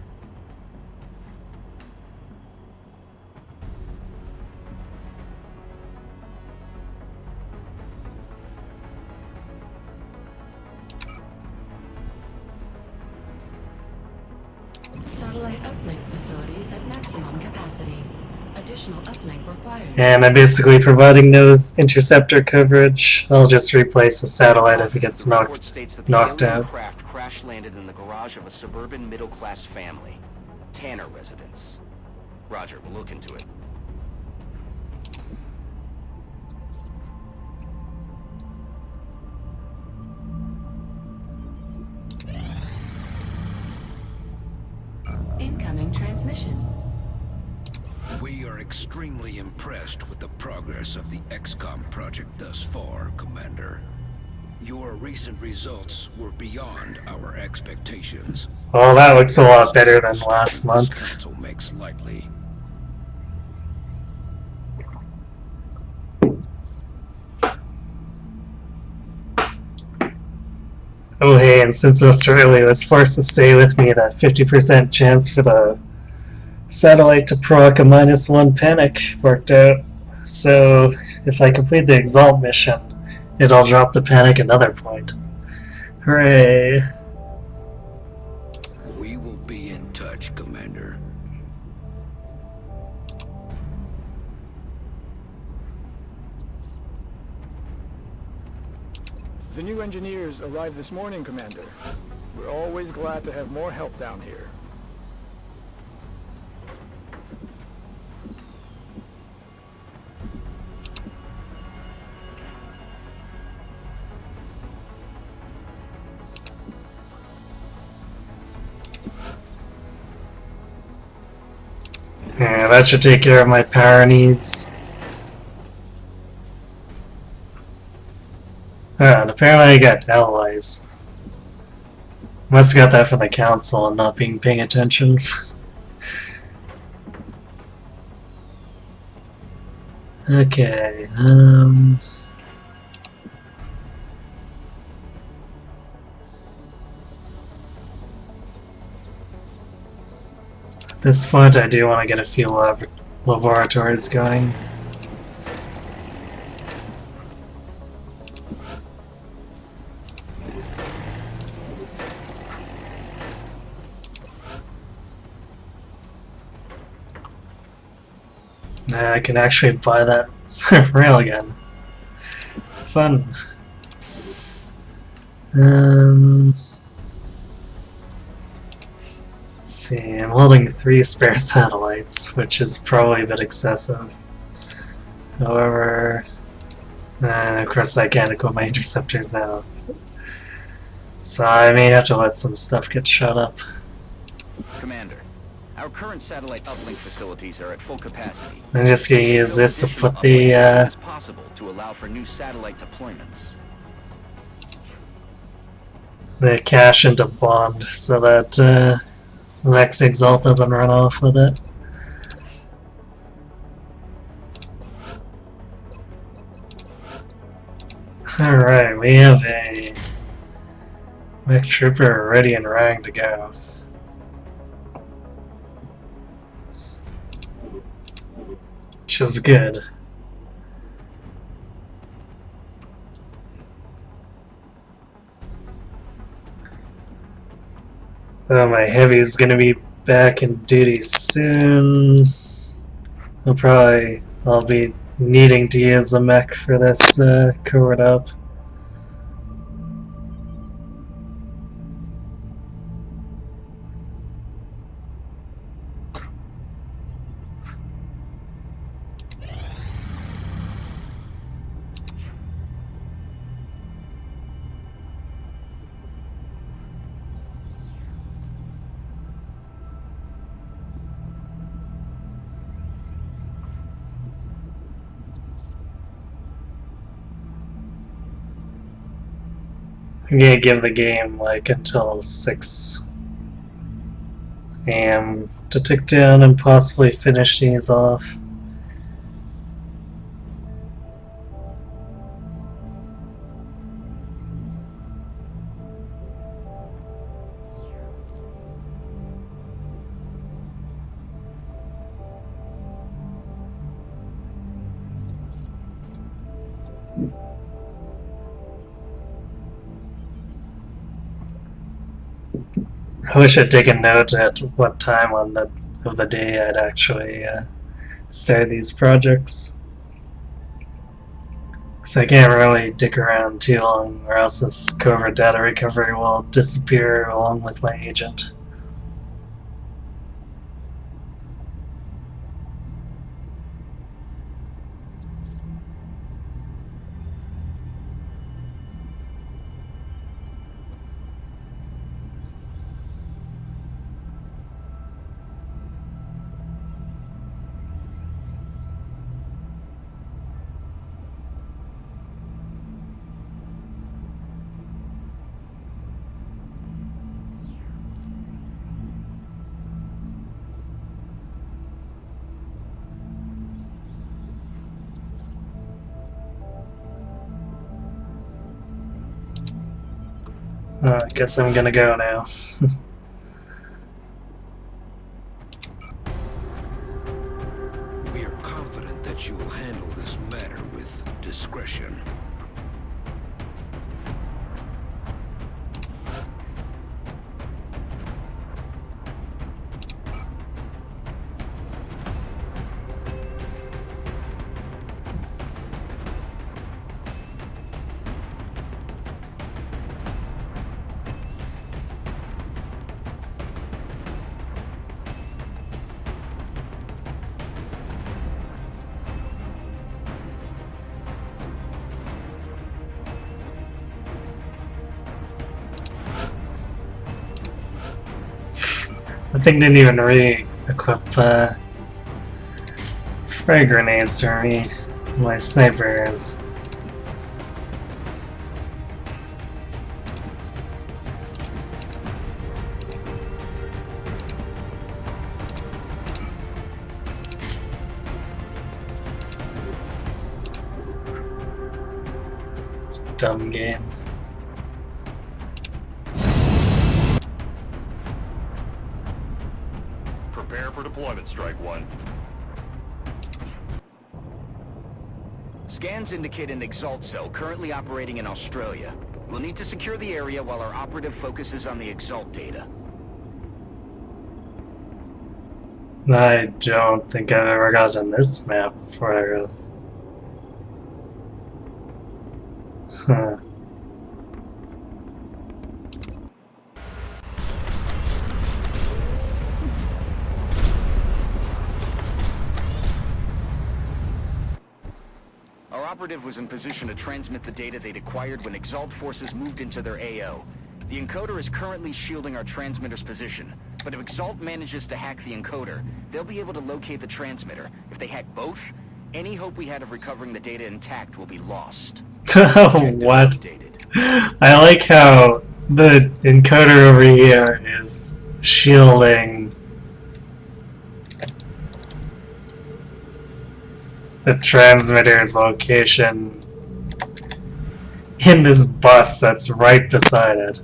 Satellite uplink facilities at maximum capacity. Additional uplink required. And I'm basically providing those interceptor coverage. I'll just replace the satellite if it gets The report knocked states that the knocked alien out. craft crash-landed in the garage of a suburban middle-class family. Tanner residence. Roger, we'll look into it. Incoming transmission. We are extremely impressed with the progress of the XCOM project thus far, Commander. Your recent results were beyond our expectations. Well, that looks a lot better than last month. This council makes lightly. Oh hey, and since Australia was forced to stay with me, that 50% chance for the satellite to proc a -1 panic worked out. So if I complete the Exalt mission, it'll drop the panic another point. Hooray! We will be in touch, Commander. The new engineers arrived this morning, Commander. We're always glad to have more help down here. Yeah, that should take care of my power needs. And apparently I got allies. Must have got that from the council and not being paying attention. Okay, at this point I do want to get a few laboratories going. I can actually buy that railgun. Fun. Let's see, I'm holding 3 spare satellites, which is probably a bit excessive. However, of course I can't equip my interceptors now. So I may have to let some stuff get shut up. Commander, our current satellite uplink facilities are at full capacity. I'm just gonna use this to Additional put uplinks the as soon as possible to allow for new satellite deployments. cache into Bond so that the next Exalt doesn't run off with it. Alright, we have a mech trooper ready and raring to go. Which is good. Oh, my heavy's gonna be back in duty soon. I'll be needing to use a mech for this covered up. I'm gonna give the game like until 6 AM to tick down and possibly finish these off. I wish I'd taken note at what time of the day I'd actually start these projects. Because I can't really dick around too long, or else this covert data recovery will disappear along with my agent. I guess I'm gonna go now. We are confident that you will handle this matter with discretion. The thing didn't even re-equip frag grenades for me. My sniper is. Dumb game. Prepare for deployment, Strike One. Scans indicate an Exalt cell currently operating in Australia. We'll need to secure the area while our operative focuses on the Exalt data. I don't think I've ever gotten this map before. Huh. Our operative was in position to transmit the data they'd acquired when Exalt forces moved into their AO. The encoder is currently shielding our transmitter's position, but if Exalt manages to hack the encoder, they'll be able to locate the transmitter. If they hack both, any hope we had of recovering the data intact will be lost. What? I like how the encoder over here is shielding the transmitter's location in this bus that's right beside it.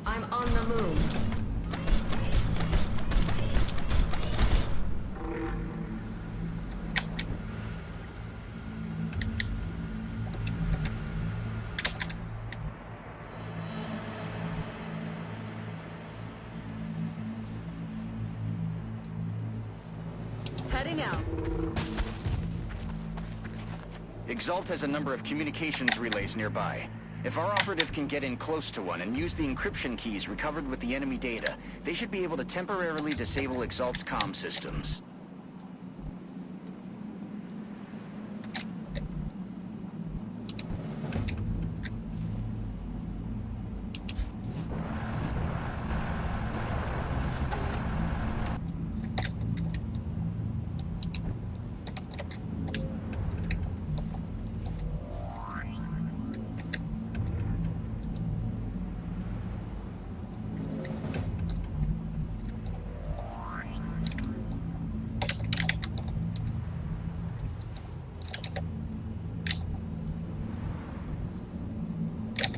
I'm on the move. Heading out. Exalt has a number of communications relays nearby. If our operative can get in close to one and use the encryption keys recovered with the enemy data, they should be able to temporarily disable Exalt's comm systems.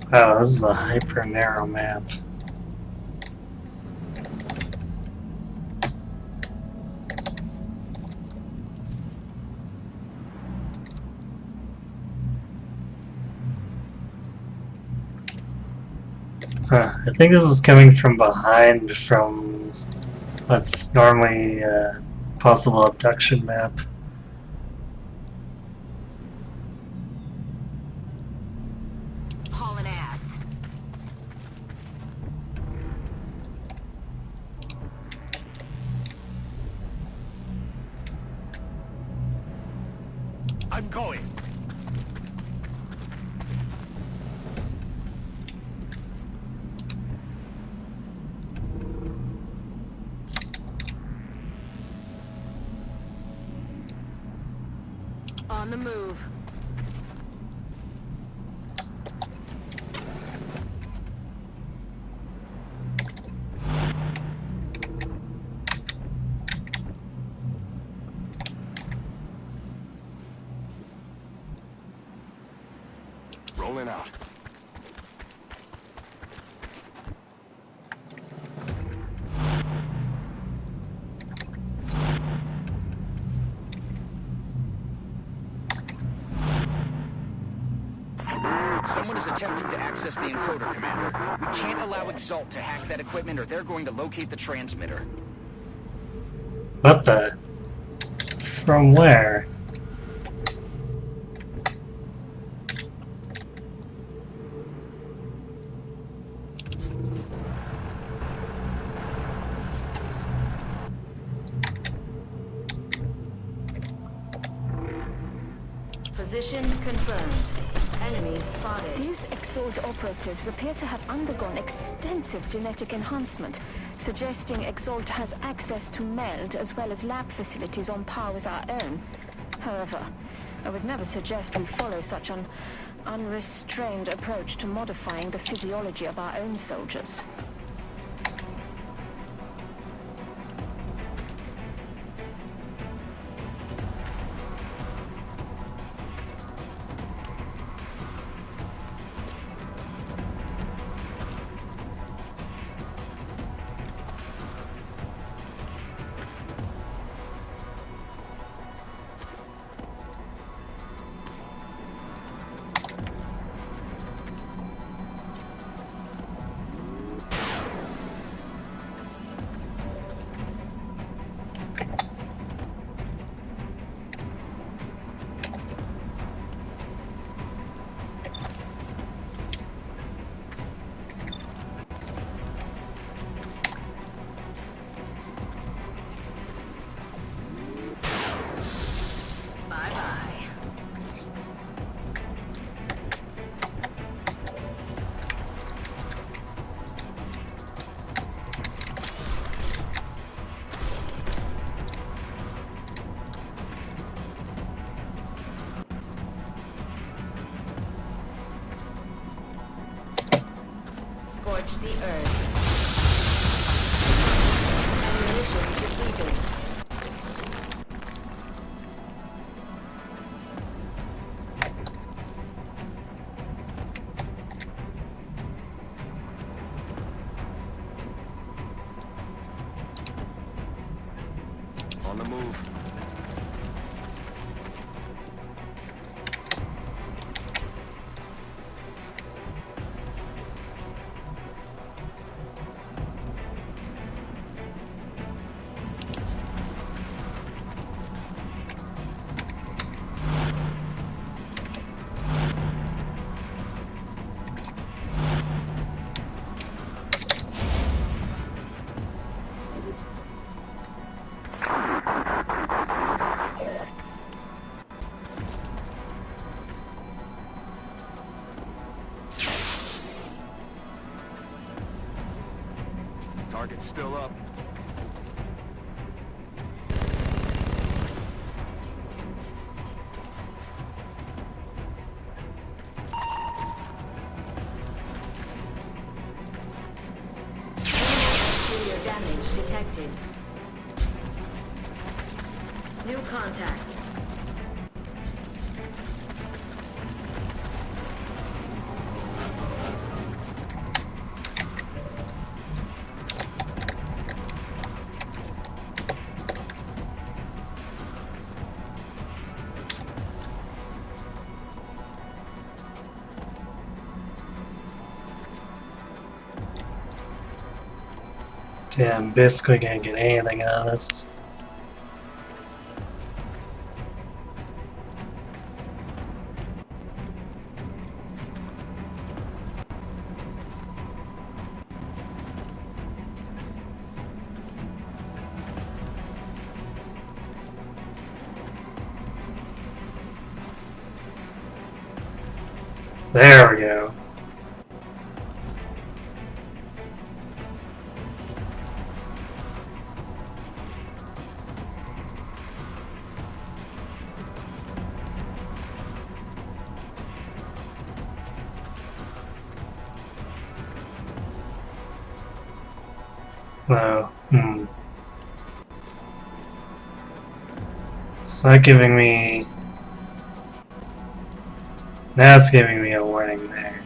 Wow, this is a hyper narrow map. I think this is coming from behind from what's normally a possible abduction map. Hauling ass. I'm going. On the move. Rolling out. Someone is attempting to access the encoder, Commander. We can't allow Exalt to hack that equipment or they're going to locate the transmitter. What the? From where? Position confirmed. Enemies spotted. These Exalt operatives appear to have undergone extensive genetic enhancement, suggesting Exalt has access to meld as well as lab facilities on par with our own. However, I would never suggest we follow such an unrestrained approach to modifying the physiology of our own soldiers. Bye-bye. Scorch the earth. Ammunition depleted. On the move. Target's still up. Exterior damage detected. New contact. Yeah, I'm basically gonna get anything out of this. There we go. Oh, It's not giving me... Now it's giving me a warning there.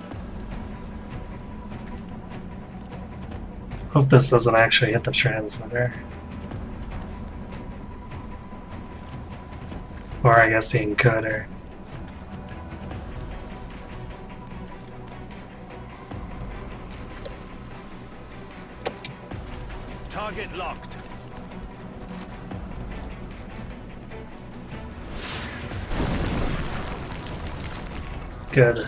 Hope this doesn't actually hit the transmitter. Or I guess the encoder. Target locked. Good.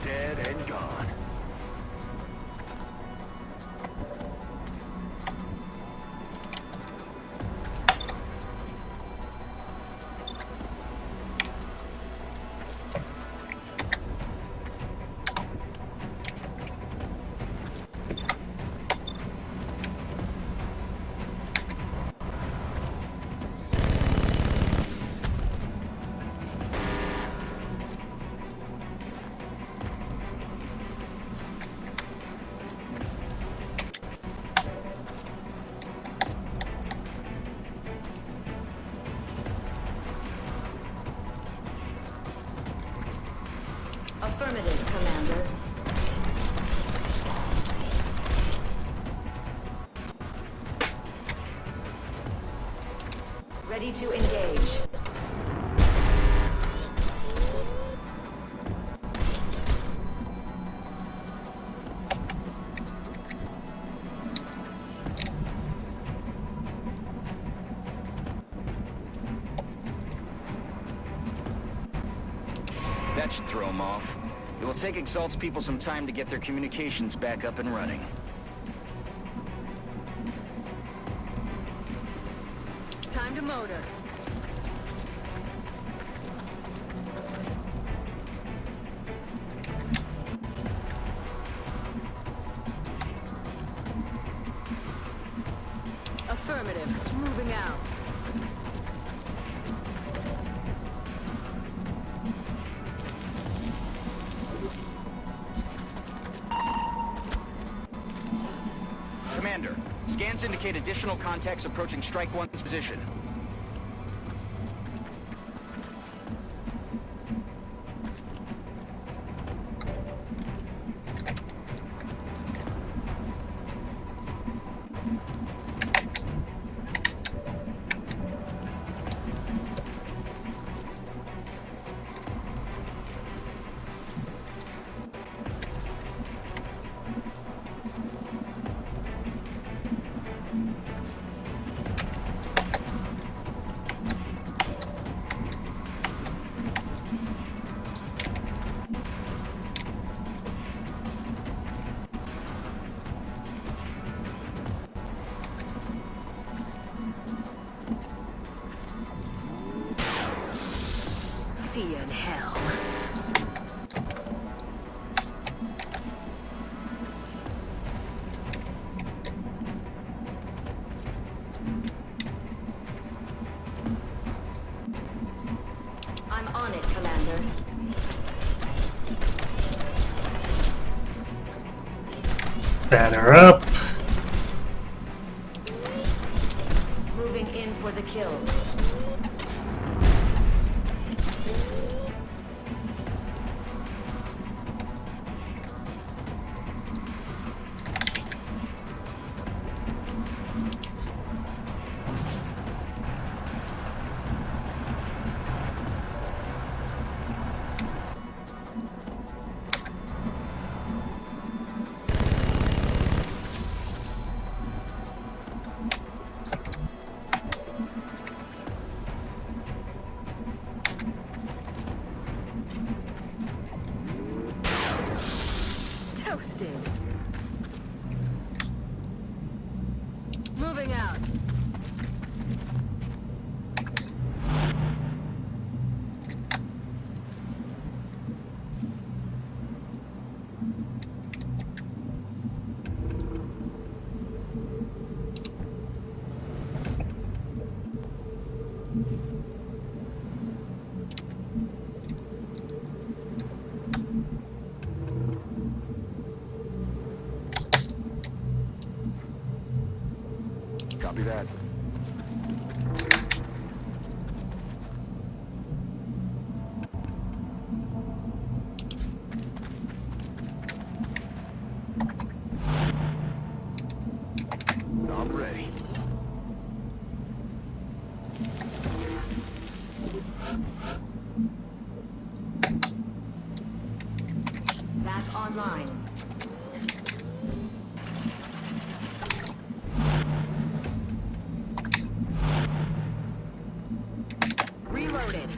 Dead and gone. Affirmative, Commander. Ready to engage. That should throw them off. It will take Exalt's people some time to get their communications back up and running. Time to motor. Affirmative. Moving out. Scans indicate additional contacts approaching Strike 1's position. See you in hell. I'm on it, Commander. Batter up. Moving in for the kill. Toasted. Moving out. Copy that. I'm ready. Back online. Reloaded.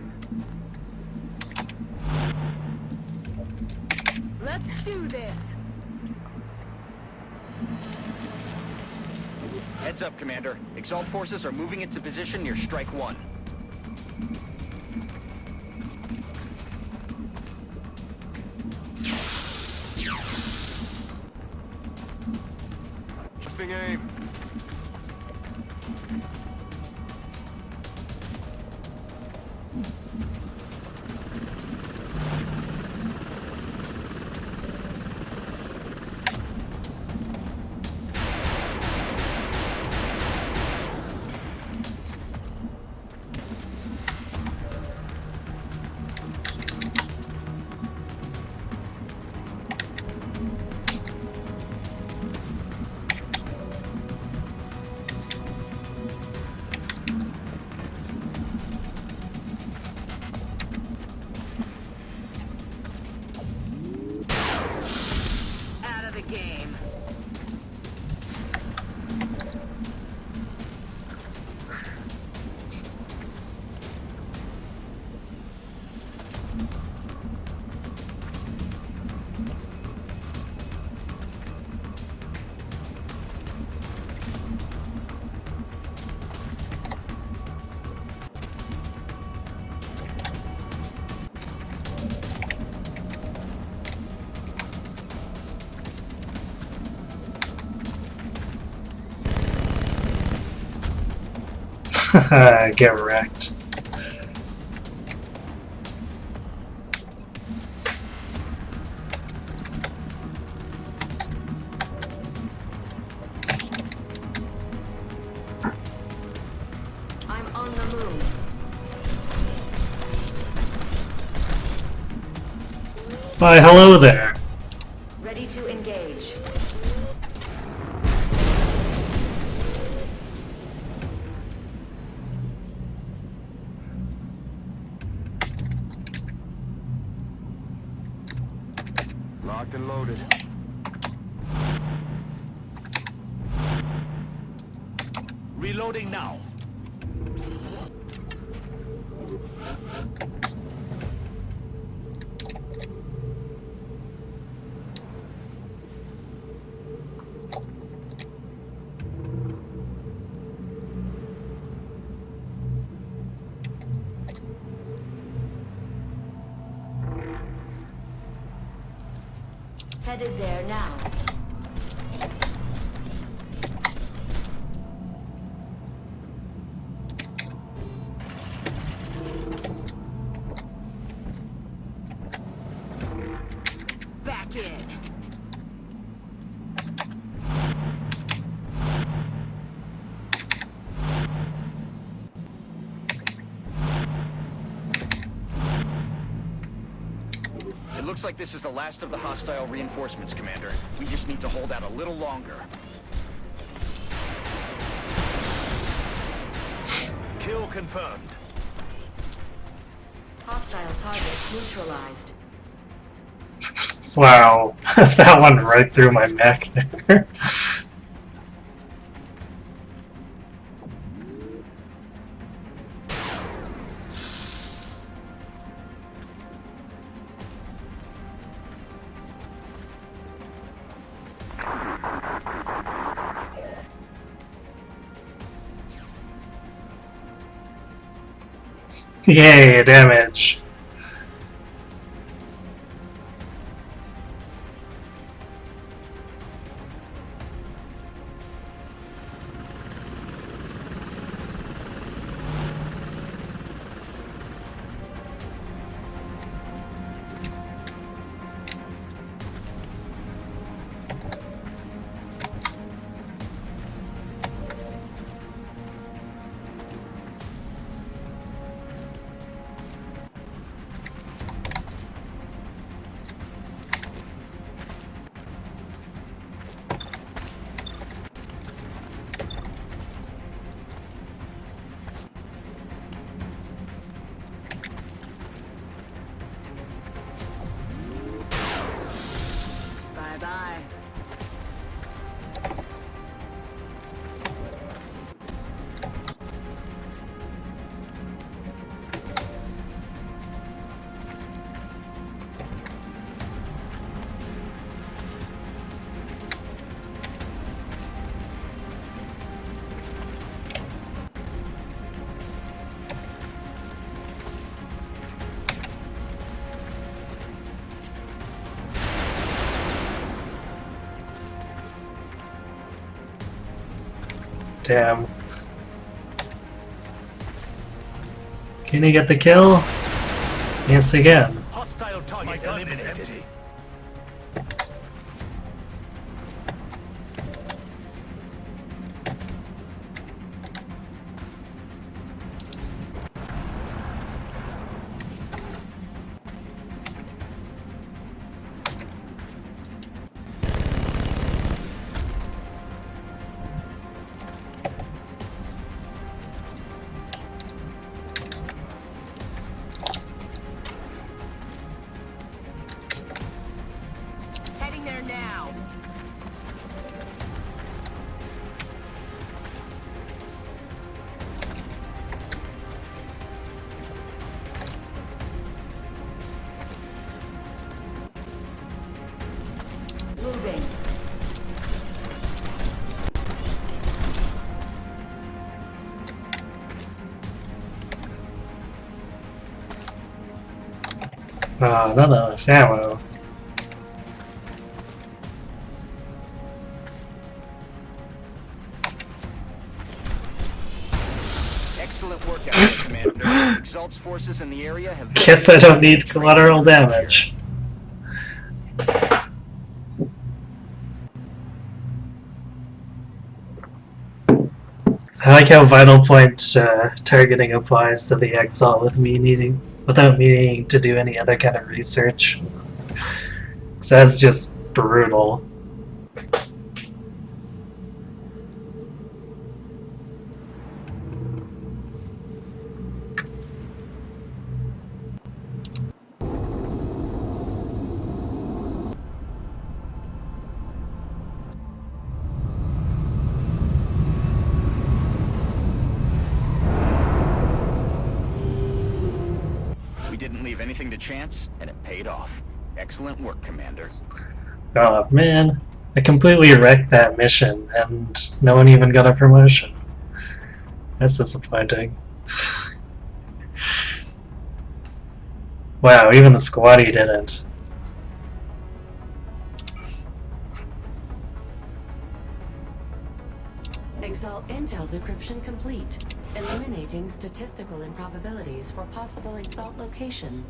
Let's do this. Heads up, Commander. Exalt forces are moving into position near Strike 1. Adjusting aim. Out of the game. Get wrecked. Why, hello there. Ready to engage. Locked and loaded. Reloading now. Headed there now. Back in. It looks like this is the last of the hostile reinforcements, Commander. We just need to hold out a little longer. Kill confirmed. Hostile target neutralized. Wow, that went right through my neck there. Yay, damage. Bye-bye. Damn. Can he get the kill? Yes, again. Hostile target eliminated. Heading there now. Moving. Ah, not enough ammo. Excellent work out there, Commander. Exalt's forces in the area have... Guess I don't need collateral damage. I like how vital point targeting applies to the Exalt without me needing to do any other kind of research. 'Cause that's just brutal. We didn't leave anything to chance, and it paid off. Excellent work, Commander. Oh man, I completely wrecked that mission and no one even got a promotion. That's disappointing. Wow, even the squatty didn't. Exalt Intel decryption complete. Eliminating statistical improbabilities for possible Exalt location.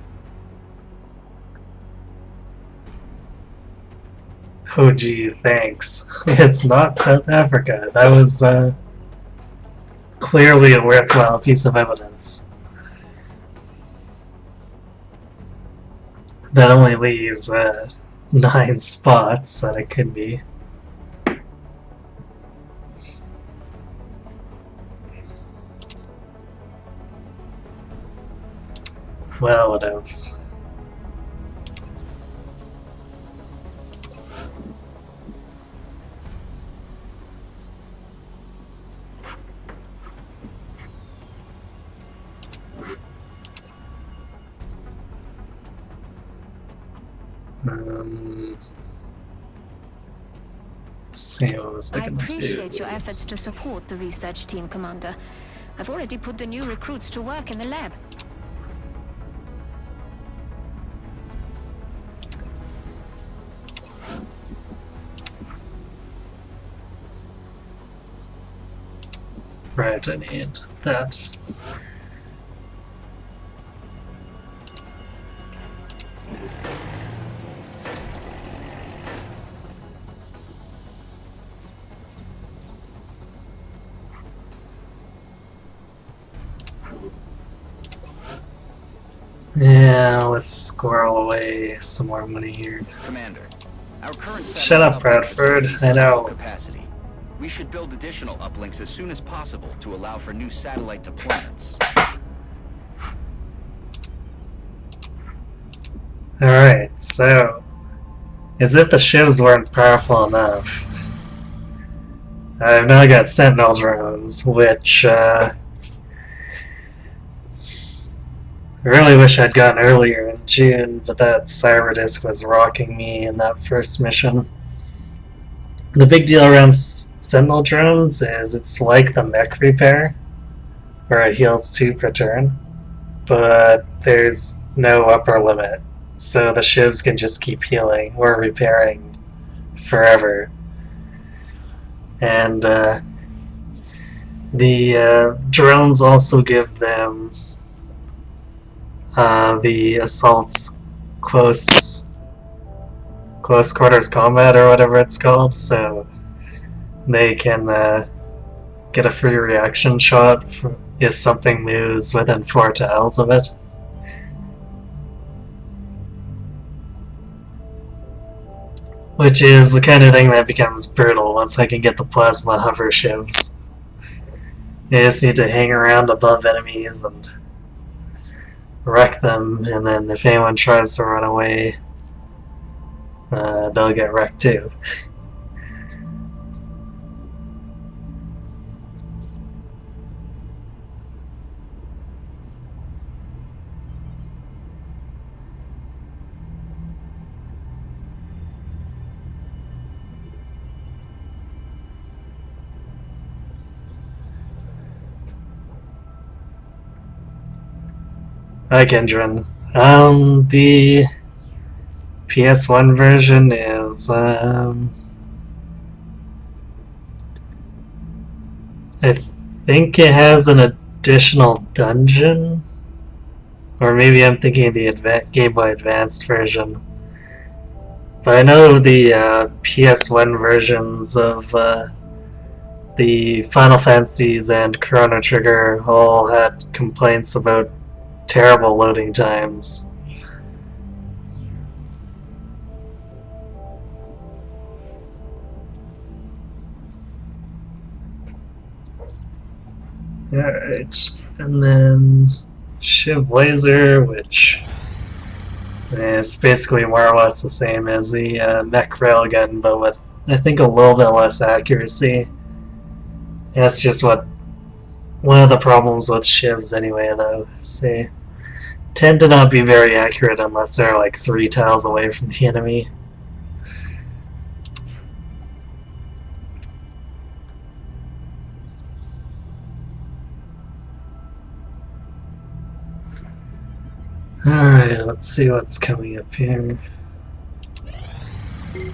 Oh gee, thanks. It's not South Africa. That was clearly a worthwhile piece of evidence. That only leaves 9 spots that it could be. Well, what else? Let's see, what was I I gonna do? appreciate your efforts to support the research team, Commander. I've already put the new recruits to work in the lab. Right, I need that. Yeah, let's squirrel away some more money here. Commander, our current Shut up, Bradford. I know. Capacity. We should build additional uplinks as soon as possible to allow for new satellite deployments. Alright, so as if the shivs weren't powerful enough, I've now got Sentinel drones, which I really wish I'd gotten earlier in June, but that cyber disk was rocking me in that first mission. The big deal around Sentinel drones is it's like the mech repair, where it heals 2 per turn, but there's no upper limit, so the shivs can just keep healing or repairing forever. And the drones also give them the assault's close quarters combat or whatever it's called, so they can get a free reaction shot if something moves within 4 tiles of it. Which is the kind of thing that becomes brutal once I can get the plasma hover shivs. You just need to hang around above enemies and wreck them, and then if anyone tries to run away, they'll get wrecked too. Hi, Kendrin. The PS1 version is, I think it has an additional dungeon? Or maybe I'm thinking of the Game Boy Advanced version. But I know the PS1 versions of the Final Fantasies and Chrono Trigger all had complaints about terrible loading times. Alright, and then Shiv Laser, which is basically more or less the same as the mech railgun, but with, I think, a little bit less accuracy. That's just one of the problems with Shivs anyway, though. They tend to not be very accurate unless they're like 3 tiles away from the enemy. Alright, let's see what's coming up here.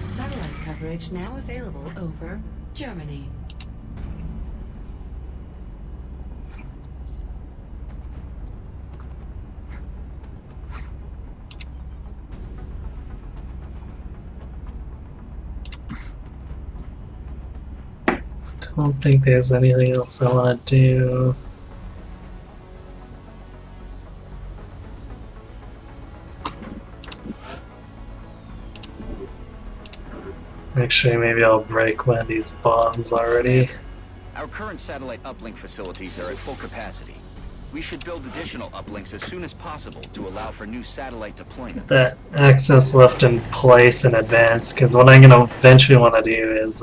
Satellite coverage now available over Germany. Don't think there's anything else I want to do. Actually, maybe I'll break one of these bombs already. Our current satellite uplink facilities are at full capacity. We should build additional uplinks as soon as possible to allow for new satellite deployment. That access left in place in advance, because what I'm going to eventually want to do is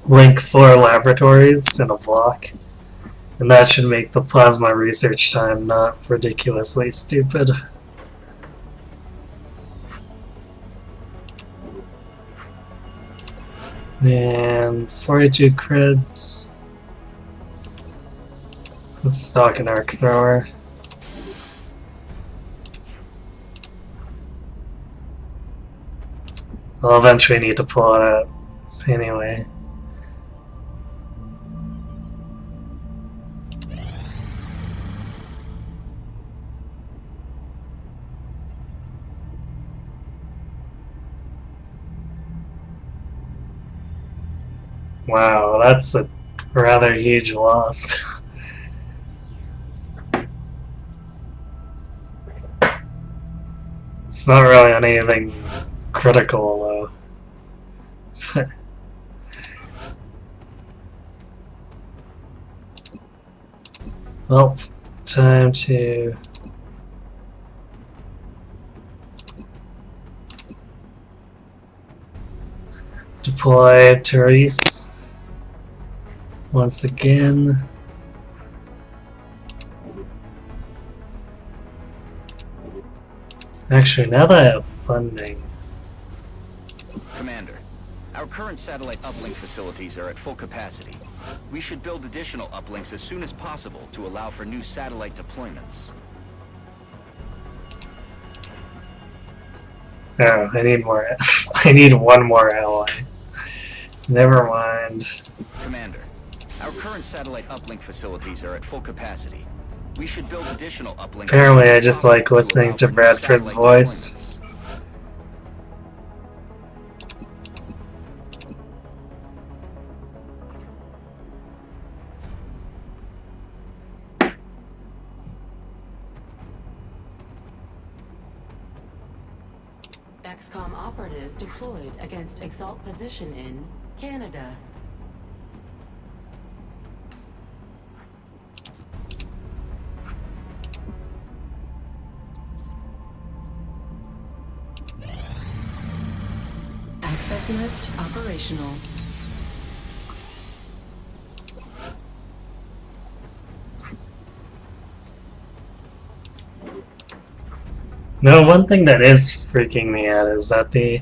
link 4 laboratories in a block, and that should make the plasma research time not ridiculously stupid. And 42 creds. Let's stock an arc thrower. I'll eventually need to pull it out anyway. Wow, that's a rather huge loss. It's not really on anything critical though. Well, time to deploy Therese once again. Actually, now that I have funding. Commander, our current satellite uplink facilities are at full capacity. We should build additional uplinks as soon as possible to allow for new satellite deployments. Oh, I need more. I need one more ally. Never mind. Commander, our current satellite uplink facilities are at full capacity. We should build additional uplinks. Apparently, I just like listening to Bradford's voice. XCOM operative deployed against Exalt position in Canada. Access lift operational. No, one thing that is freaking me out is that the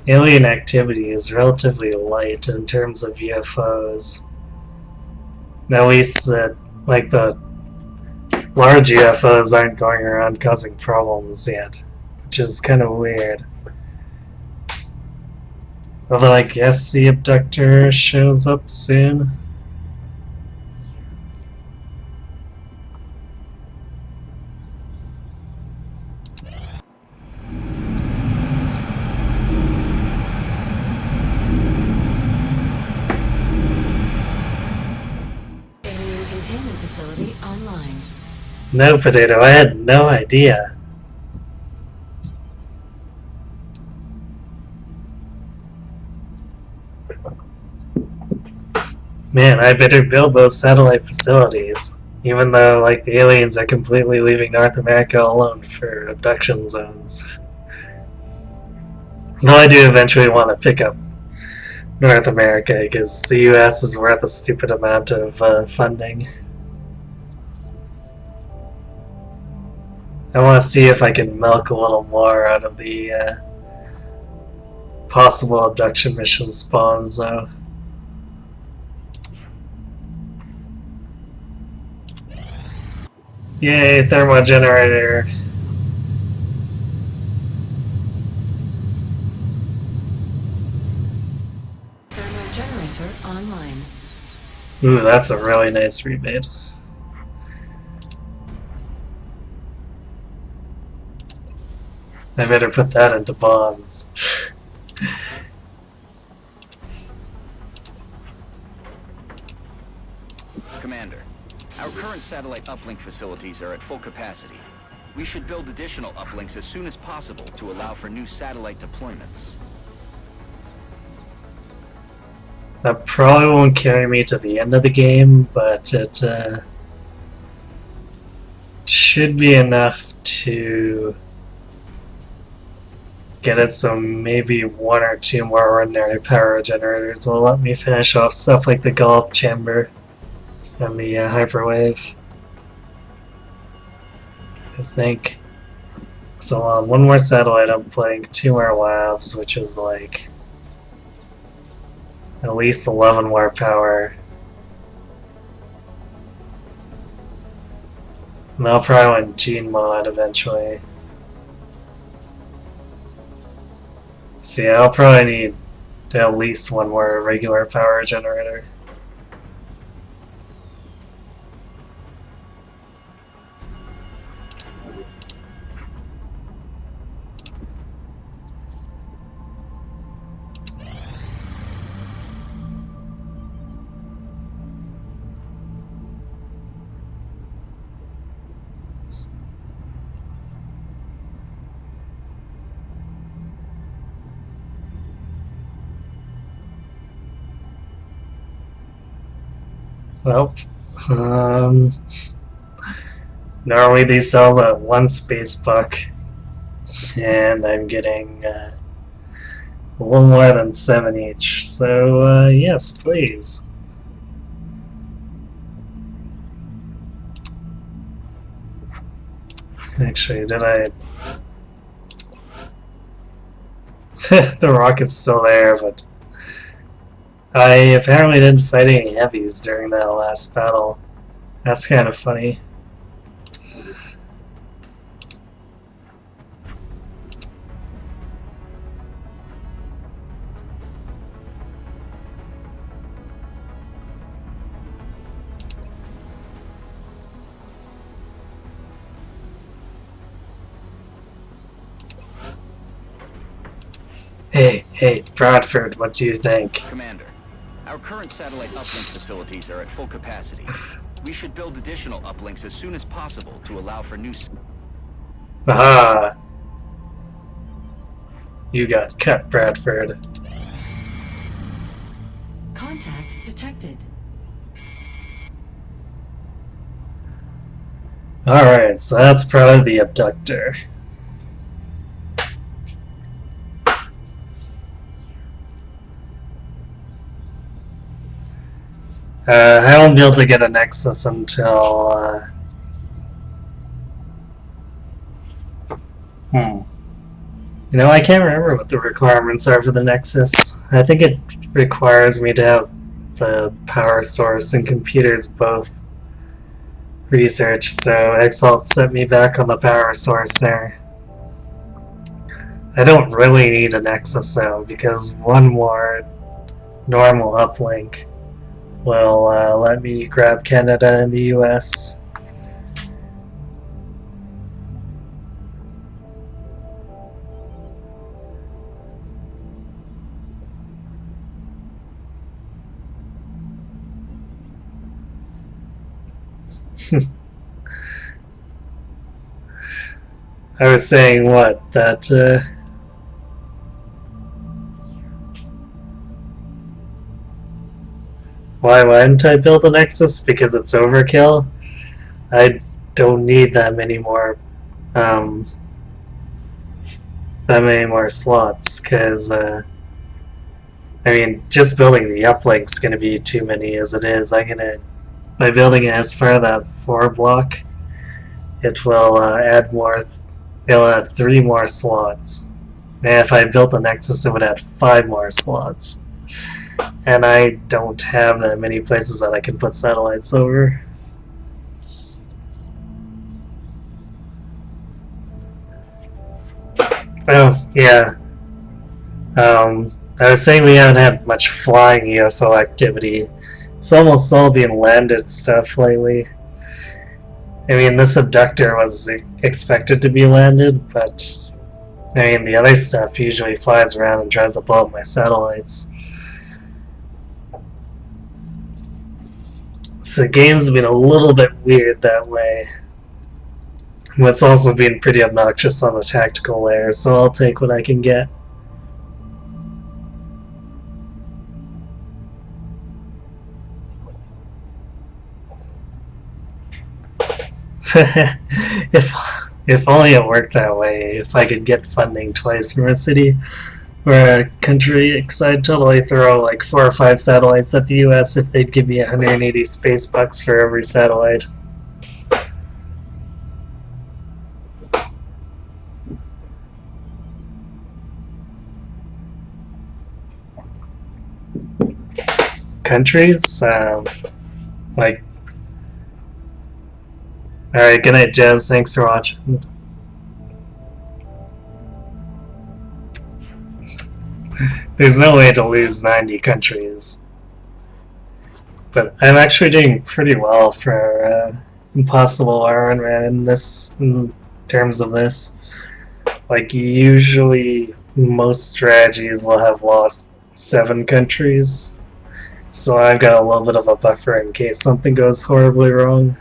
alien activity is relatively light in terms of UFOs. At least that, like, the large UFOs aren't going around causing problems yet, which is kind of weird. Although I guess the abductor shows up soon. Alien containment facility online. No, Potato, I had no idea. Man, I better build those satellite facilities. Even though, like, the aliens are completely leaving North America alone for abduction zones. Though I do eventually want to pick up North America, because the US is worth a stupid amount of funding. I want to see if I can milk a little more out of the possible abduction mission spawns, though. Yay, thermal generator. Thermal generator online. Ooh, that's a really nice rebate. I better put that into bonds. Commander, our current satellite uplink facilities are at full capacity. We should build additional uplinks as soon as possible to allow for new satellite deployments. That probably won't carry me to the end of the game, but it should be enough to get it so maybe one or two more ordinary power generators will let me finish off stuff like the Gulf chamber and the hyperwave. I think. So one more satellite uplink, 2 more labs, which is like at least 11 more power. And I'll probably want gene mod eventually. So yeah, I'll probably need at least one more regular power generator. Well, normally these cells are 1 space buck, and I'm getting a little more than 7 each. So yes, please. Actually, did I? The rocket's still there, but I apparently didn't fight any heavies during that last battle. That's kind of funny. Hey, Bradford, what do you think? Commander, our current satellite uplink facilities are at full capacity. We should build additional uplinks as soon as possible to allow for new... Aha! You got cut, Bradford. Contact detected. Alright, so that's probably the abductor. I won't be able to get a Nexus until... You know, I can't remember what the requirements are for the Nexus. I think it requires me to have the power source and computers both researched, so Exalt set me back on the power source there. I don't really need a Nexus though, because one more normal uplink will let me grab Canada and the US. I was saying what? That Why wouldn't I build a Nexus? Because it's overkill. I don't need that many more slots, because I mean, just building the uplink's gonna be too many as it is. By building it as far as that 4 block, it will add more. It'll add 3 more slots. And if I built the Nexus, it would add 5 more slots. And I don't have that many places that I can put satellites over. Oh, yeah. I was saying we haven't had much flying UFO activity. It's almost all being landed stuff lately. I mean, this abductor was expected to be landed, but I mean, the other stuff usually flies around and tries to blow up my satellites. So the game's been a little bit weird that way. But it's also been pretty obnoxious on the tactical layer, so I'll take what I can get. if only it worked that way. If I could get funding twice from a city or a country, because I'd totally throw like 4 or 5 satellites at the US if they'd give me 180 space bucks for every satellite. Countries, like. Alright, good night, Jazz. Thanks for watching. There's no way to lose 90 countries. But I'm actually doing pretty well for Impossible Ironman in terms of this. Like, usually most strategies will have lost 7 countries. So I've got a little bit of a buffer in case something goes horribly wrong.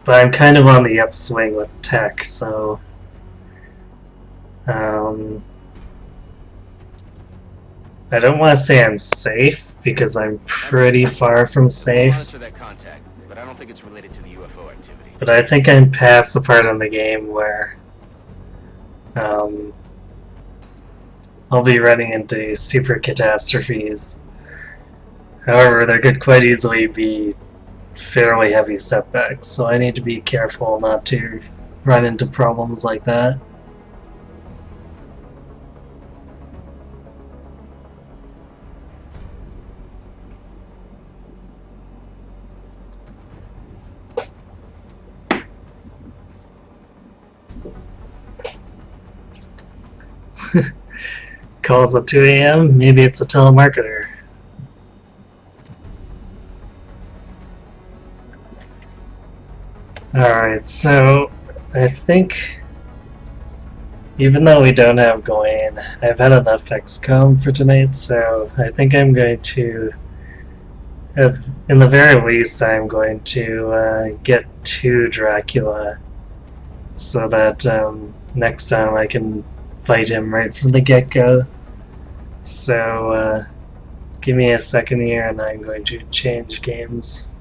But I'm kind of on the upswing with tech, so I don't want to say I'm safe, because I'm pretty far from safe. But I don't think it's related to the UFO activity. But I think I'm past the part in the game where I'll be running into super catastrophes. However, there could quite easily be fairly heavy setbacks, so I need to be careful not to run into problems like that. Calls at 2 AM? Maybe it's a telemarketer. Alright, so I think even though we don't have Gawain, I've had enough XCOM for tonight, so I think I'm going to, in the very least, I'm going to get 2 Dracula, so that next time I can fight him right from the get-go. So give me a second here and I'm going to change games.